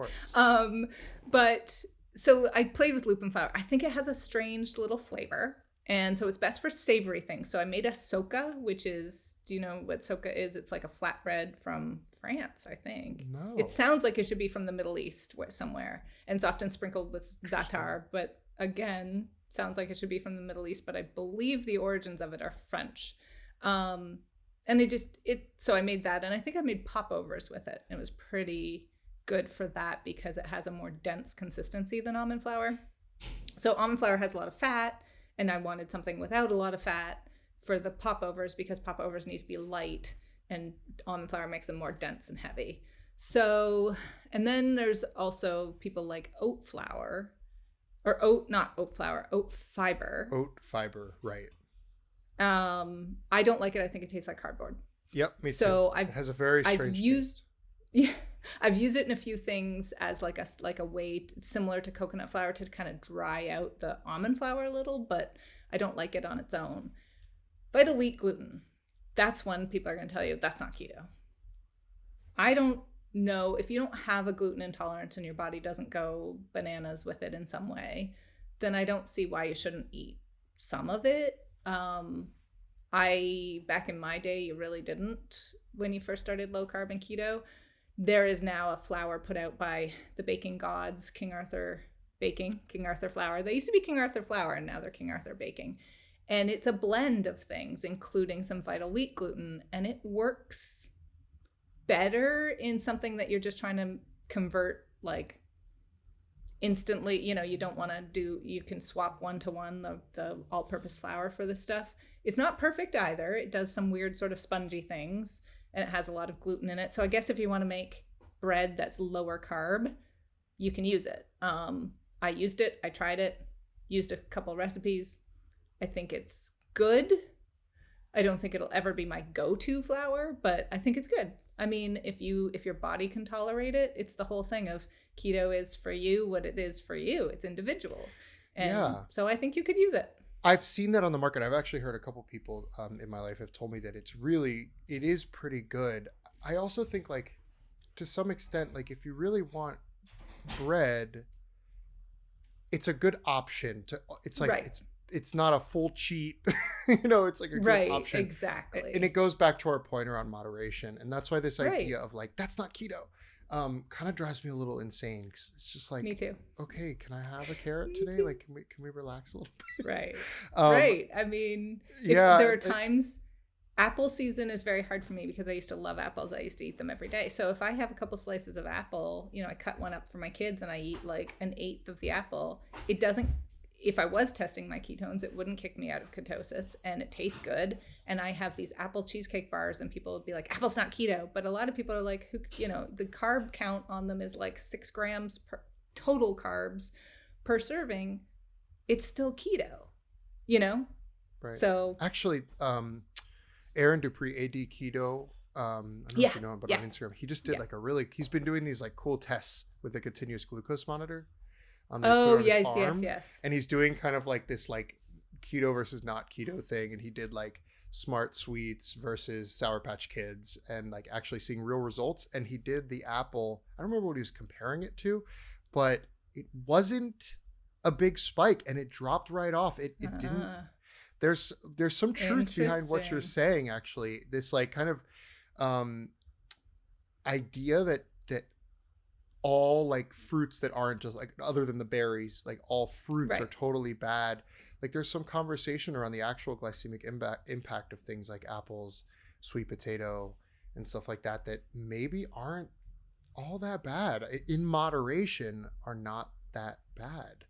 But so I played with lupin flour. I think it has a strange little flavor. And so it's best for savory things. So I made a soca, which is, do you know what soca is? It's like a flatbread from France, I think. No. It sounds like it should be from the Middle East somewhere. And it's often sprinkled with za'atar. But again, sounds like it should be from the Middle East. But I believe the origins of it are French. And so I made that. And I think I made popovers with it. It was pretty good for that because it has a more dense consistency than almond flour. So almond flour has a lot of fat. And I wanted something without a lot of fat for the popovers, because popovers need to be light and almond flour makes them more dense and heavy. So, and then there's also people like oat flour, or not oat flour, oat fiber. Oat fiber, right. I don't like it. I think it tastes like cardboard. Yep, me too. So it has a very strange taste. I've used it in a few things as like a way similar to coconut flour to kind of dry out the almond flour a little, but I don't like it on its own. Vital wheat gluten. That's one people are going to tell you that's not keto. I don't know, if you don't have a gluten intolerance and your body doesn't go bananas with it in some way, then I don't see why you shouldn't eat some of it. Back in my day, you really didn't when you first started low carb and keto. There is now a flour put out by the baking gods, King Arthur flour. They used to be King Arthur flour, and now they're King Arthur baking. And it's a blend of things, including some vital wheat gluten, and it works better in something that you're just trying to convert like instantly. You don't want to you can swap 1-to-1 the all-purpose flour for this stuff. It's not perfect either. It does some weird sort of spongy things, and it has a lot of gluten in it. So I guess if you want to make bread that's lower carb, you can use it. I used it. I tried it. Used a couple recipes. I think it's good. I don't think it'll ever be my go-to flour, but I think it's good. I mean, if your body can tolerate it, it's the whole thing of keto is for you what it is for you. It's individual. And so I think you could use it. I've seen that on the market. I've actually heard a couple people in my life have told me that it is pretty good. I also think like to some extent, like if you really want bread, it's a good option it's like, it's not a full cheat. It's like a good option. Exactly. And it goes back to our point around moderation. And that's why this idea of like, that's not keto, kind of drives me a little insane. 'Cause it's just like, me too. Okay, can I have a carrot today? Like, can we relax a little bit? Right. Right. I mean, there are times. Apple season is very hard for me because I used to love apples. I used to eat them every day. So if I have a couple slices of apple, I cut one up for my kids and I eat like an eighth of the apple. It doesn't, if I was testing my ketones, it wouldn't kick me out of ketosis, and it tastes good. And I have these apple cheesecake bars and people would be like, apple's not keto. But a lot of people are like, the carb count on them is like 6 grams per total carbs per serving. It's still keto, Right. So actually, Aaron Dupree, AD Keto. I don't know if you know him, but on Instagram, he just did he's been doing these like cool tests with a continuous glucose monitor. Yes. And he's doing kind of like this like keto versus not keto thing. And he did like Smart Sweets versus Sour Patch Kids and like actually seeing real results. And he did the apple. I don't remember what he was comparing it to, but it wasn't a big spike and it dropped right off. It didn't. There's some truth behind what you're saying, actually. This like kind of idea that all like fruits that aren't just like, other than the berries, like all fruits are totally bad. Like there's some conversation around the actual glycemic impact of things like apples, sweet potato, and stuff like that maybe aren't all that bad. In moderation, are not that bad.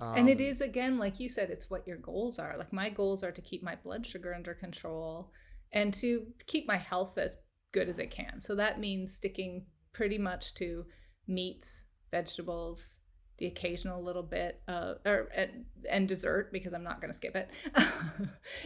And it is, again, like you said, it's what your goals are. Like my goals are to keep my blood sugar under control and to keep my health as good as it can. So that means sticking pretty much to meats, vegetables, the occasional little bit and dessert, because I'm not going to skip it.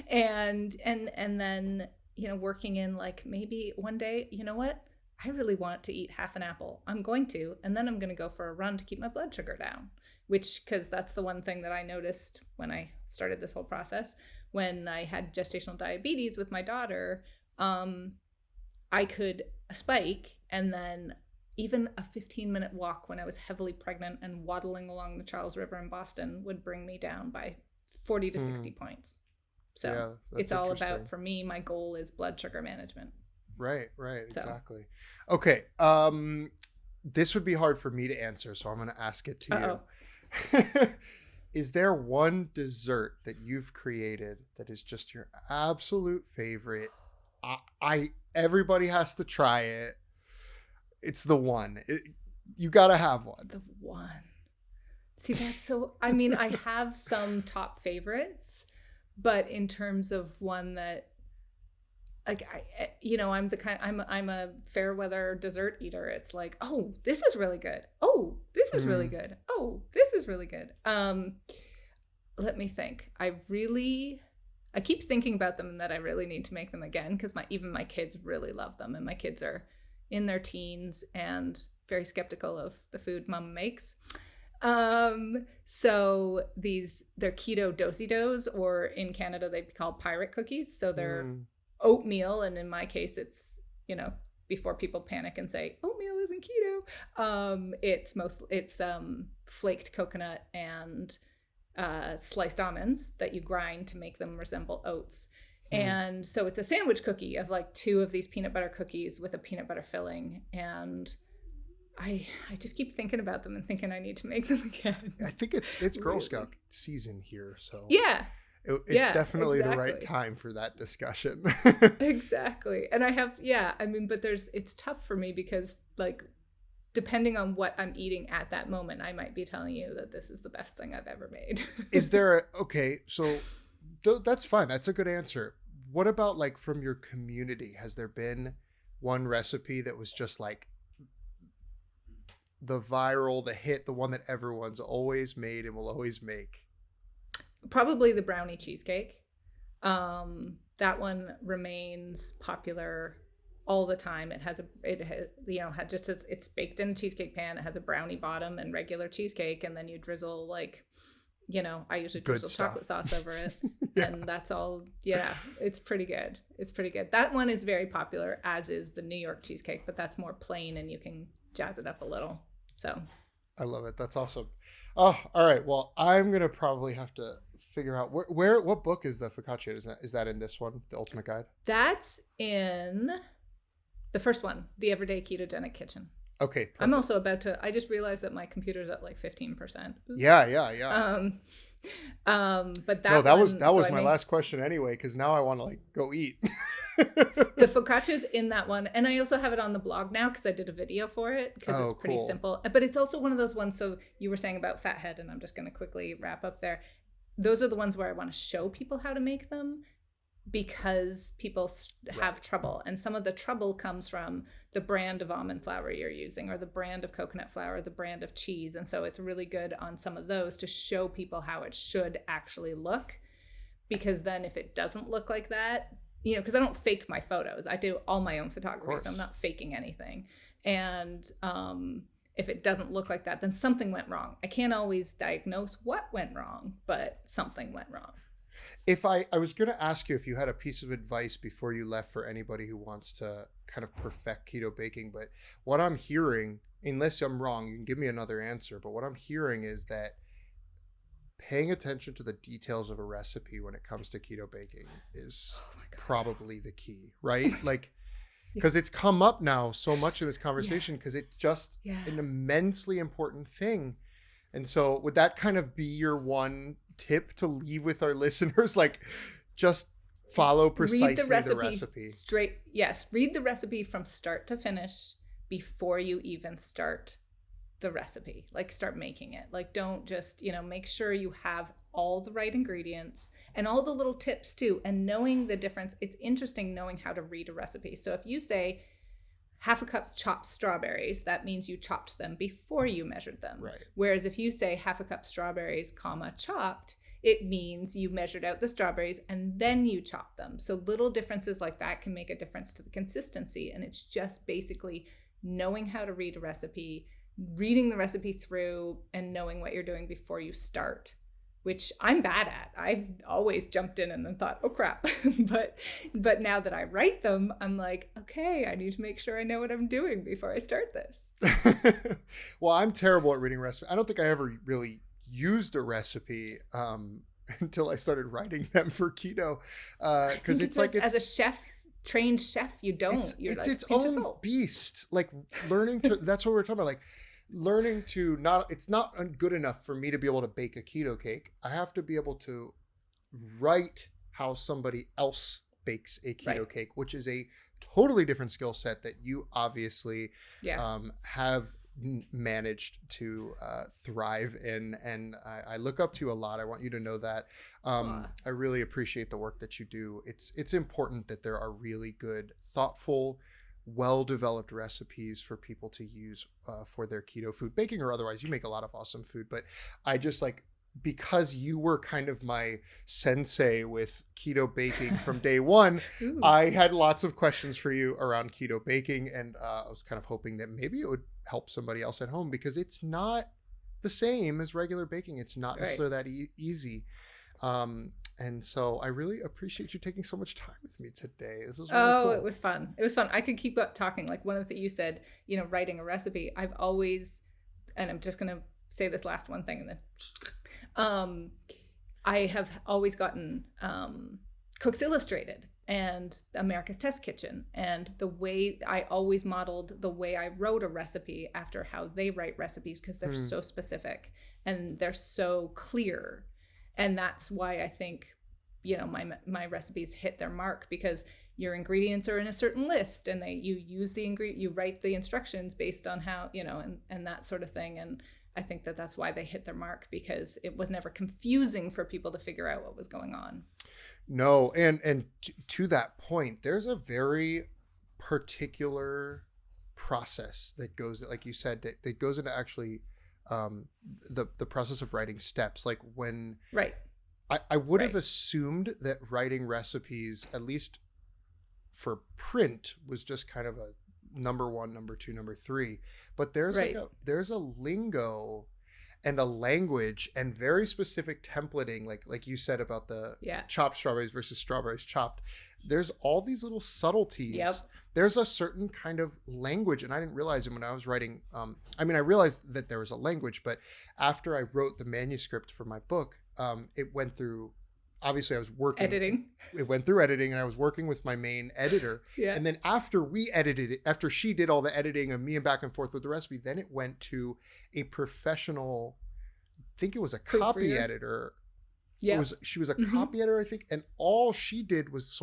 and then, working in like maybe one day, you know what? I really want to eat half an apple. I'm going to, and then I'm going to go for a run to keep my blood sugar down, because that's the one thing that I noticed when I started this whole process. When I had gestational diabetes with my daughter, I could spike, and then even a 15-minute walk when I was heavily pregnant and waddling along the Charles River in Boston would bring me down by 40 to 60 points. So it's all about, for me, my goal is blood sugar management. Right, exactly. Okay, this would be hard for me to answer, so I'm going to ask it to you. Is there one dessert that you've created that is just your absolute favorite? Everybody has to try it. It's the one. You got to have one. The one. See, that's so... I mean, I have some top favorites, but in terms of one that... Like, I'm a fair weather dessert eater. It's like, oh, this is really good. Oh, this is really good. Oh, this is really good. Let me think. I keep thinking about them and that I really need to make them again, because even my kids really love them, and my kids are in their teens and very skeptical of the food mom makes. So they're keto do-si-dos, or in Canada they'd be called pirate cookies. So they're oatmeal, and in my case it's before people panic and say oatmeal isn't keto, it's flaked coconut and sliced almonds that you grind to make them resemble oats. And so it's a sandwich cookie of like 2 of these peanut butter cookies with a peanut butter filling, and I just keep thinking about them and thinking I need to make them again. I think it's Girl Scout season here, so it's definitely the right time for that discussion. Exactly. And I have, but it's tough for me because like, depending on what I'm eating at that moment, I might be telling you that this is the best thing I've ever made. Is there so that's fine. That's a good answer. What about like from your community? Has there been one recipe that was just like the hit, the one that everyone's always made and will always make? Probably the brownie cheesecake. That one remains popular all the time. It's baked in a cheesecake pan. It has a brownie bottom and regular cheesecake, and then you drizzle like, I usually drizzle chocolate sauce over it. And that's all. Yeah, it's pretty good. That one is very popular, as is the New York cheesecake, but that's more plain and you can jazz it up a little. So I love it. That's awesome. Oh, all right. Well, I'm going to probably have to figure out what book is the focaccia? Is that in this one, The Ultimate Guide? That's in the first one, The Everyday Ketogenic Kitchen. Okay. Perfect. I'm also about to, I just realized that my computer's at like 15%. Oops. Yeah. But that was my last question anyway, because now I want to like go eat. The focaccia's in that one, and I also have it on the blog now because I did a video for it because it's pretty simple. But it's also one of those ones. So you were saying about fathead, and I'm just going to quickly wrap up there. Those are the ones where I want to show people how to make them because people have trouble, and some of the trouble comes from the brand of almond flour you're using, or the brand of coconut flour, the brand of cheese. And so it's really good on some of those to show people how it should actually look, because then if it doesn't look like that, you know, because I don't fake my photos, I do all my own photography, so I'm not faking anything. And if it doesn't look like that, then something went wrong. I can't always diagnose what went wrong, but something went wrong. If I was going to ask you if you had a piece of advice before you left for anybody who wants to kind of perfect keto baking, but what I'm hearing, unless I'm wrong, you can give me another answer, but what I'm hearing is that paying attention to the details of a recipe when it comes to keto baking is probably the key, right? Like, because it's come up now so much in this conversation because it's just an immensely important thing. And so would that kind of be your one tip to leave with our listeners? Like, just follow precisely the recipe. Read the recipe from start to finish before you even start the recipe. Like, start making it. Like, don't just, make sure you have all the right ingredients and all the little tips too, and knowing the difference. It's interesting knowing how to read a recipe. So if you say half a cup chopped strawberries, that means you chopped them before you measured them. Right. Whereas if you say half a cup strawberries, chopped, it means you measured out the strawberries and then you chopped them. So little differences like that can make a difference to the consistency. And it's just basically knowing how to read a recipe, reading the recipe through, and knowing what you're doing before you start, which I'm bad at. I've always jumped in and then thought, oh crap. but now that I write them, I'm like, okay, I need to make sure I know what I'm doing before I start this. Well, I'm terrible at reading recipes. I don't think I ever really used a recipe until I started writing them for keto. Because it's like, as a trained chef, you don't. It's its own beast. Like, learning to, that's what we're talking about. Like, learning to it's not good enough for me to be able to bake a keto cake. I have to be able to write how somebody else bakes a keto cake, which is a totally different skill set that you obviously have managed to thrive in. And I look up to you a lot. I want you to know that. I really appreciate the work that you do. It's important that there are really good, thoughtful, well-developed recipes for people to use for their keto food, baking or otherwise. You make a lot of awesome food, but I just like, because you were kind of my sensei with keto baking from day one, I had lots of questions for you around keto baking, and I was kind of hoping that maybe it would help somebody else at home, because it's not the same as regular baking. It's not necessarily that easy. And so I really appreciate you taking so much time with me today. This was really cool. It was fun. I could keep talking. Like, one of the things you said, writing a recipe, I've always, and I'm just going to say this last one thing, and then I have always gotten Cooks Illustrated and America's Test Kitchen, and the way I always modeled the way I wrote a recipe after how they write recipes, because they're so specific and they're so clear. And that's why I think, my recipes hit their mark, because your ingredients are in a certain list, and you write the instructions based on how, and that sort of thing. And I think that's why they hit their mark, because it was never confusing for people to figure out what was going on. No. And to that point, there's a very particular process that goes, like you said, that goes into actually the process of writing steps. Like, when I would have assumed that writing recipes, at least for print, was just kind of a number 1, number 2, number 3, but there's there's a lingo and a language and very specific templating, like you said about the chopped strawberries versus strawberries chopped. There's all these little subtleties there's a certain kind of language, and I didn't realize it when I was writing. I realized that there was a language, but after I wrote the manuscript for my book, it went through, obviously I was working. Editing. It went through editing, and I was working with my main editor. Yeah. And then after we edited it, after she did all the editing of me and back and forth with the recipe, then it went to a professional, I think it was a copy editor. Yeah. She was a copy editor, I think. And all she did was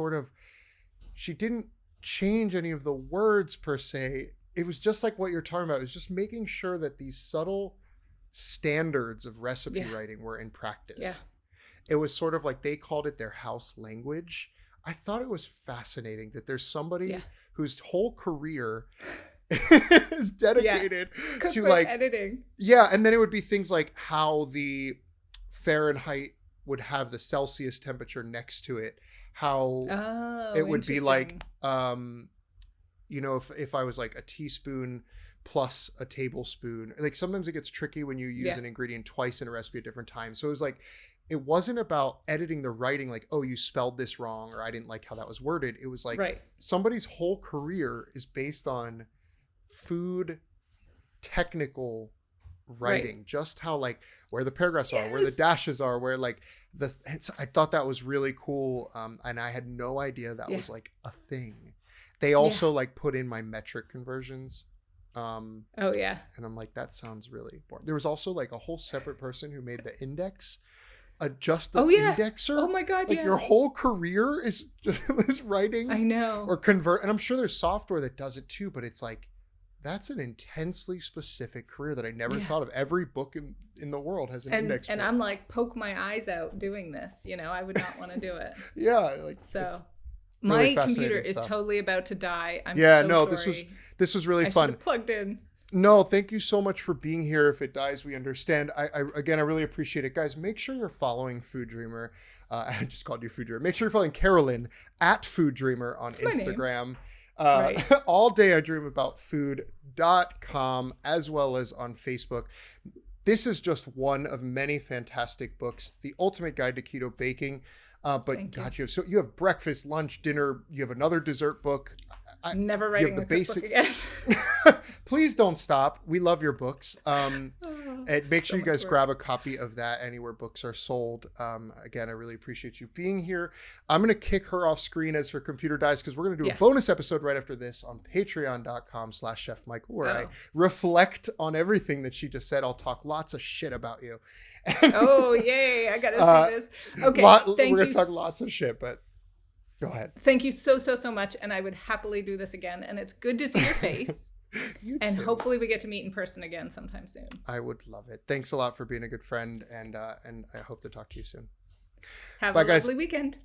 she didn't change any of the words per se. It was just like what you're talking about. It was just making sure that these subtle standards of recipe writing were in practice. Yeah. It was sort of like they called it their house language. I thought it was fascinating that there's somebody whose whole career is dedicated to like editing. Yeah. And then it would be things like how the Fahrenheit would have the Celsius temperature next to it. How it would be like, if I was like a teaspoon plus a tablespoon, like sometimes it gets tricky when you use an ingredient twice in a recipe at different times. So it was like, it wasn't about editing the writing, like, oh, you spelled this wrong, or I didn't like how that was worded. It was like somebody's whole career is based on food technical writing, just how like where the paragraphs are, where the dashes are, where like I thought that was really cool. And I had no idea that was like a thing. They also like put in my metric conversions. And I'm like, that sounds really boring. There was also like a whole separate person who made the index, just the indexer. Oh my God. Like your whole career is writing. I know. Or convert. And I'm sure there's software that does it too, but it's like, that's an intensely specific career that I never thought of. Every book in the world has an index. And I'm like, poke my eyes out doing this. I would not want to do it. Like so. Really my computer is totally about to die. I'm sorry. This was really fun. I should have plugged in. No, thank you so much for being here. If it dies, we understand. I really appreciate it. Guys, make sure you're following Food Dreamer. I just called you Food Dreamer. Make sure you're following Carolyn at Food Dreamer on Instagram. All day I dream about food.com as well as on Facebook. This is just one of many fantastic books. The Ultimate Guide to Keto Baking. But God, you have breakfast, lunch, dinner. You have another dessert book. Never writing a cookbook again. Please don't stop. We love your books. And make sure you guys grab a copy of that anywhere books are sold. Again, I really appreciate you being here. I'm going to kick her off screen as her computer dies because we're going to do a bonus episode right after this on patreon.com/Chef Michael, where I reflect on everything that she just said. I'll talk lots of shit about you. Yay. I got to see this. Okay. We're going to talk lots of shit, but go ahead. Thank you so much. And I would happily do this again. And it's good to see your face. And hopefully we get to meet in person again sometime soon. I would love it. Thanks a lot for being a good friend. And I hope to talk to you soon. Have a lovely weekend.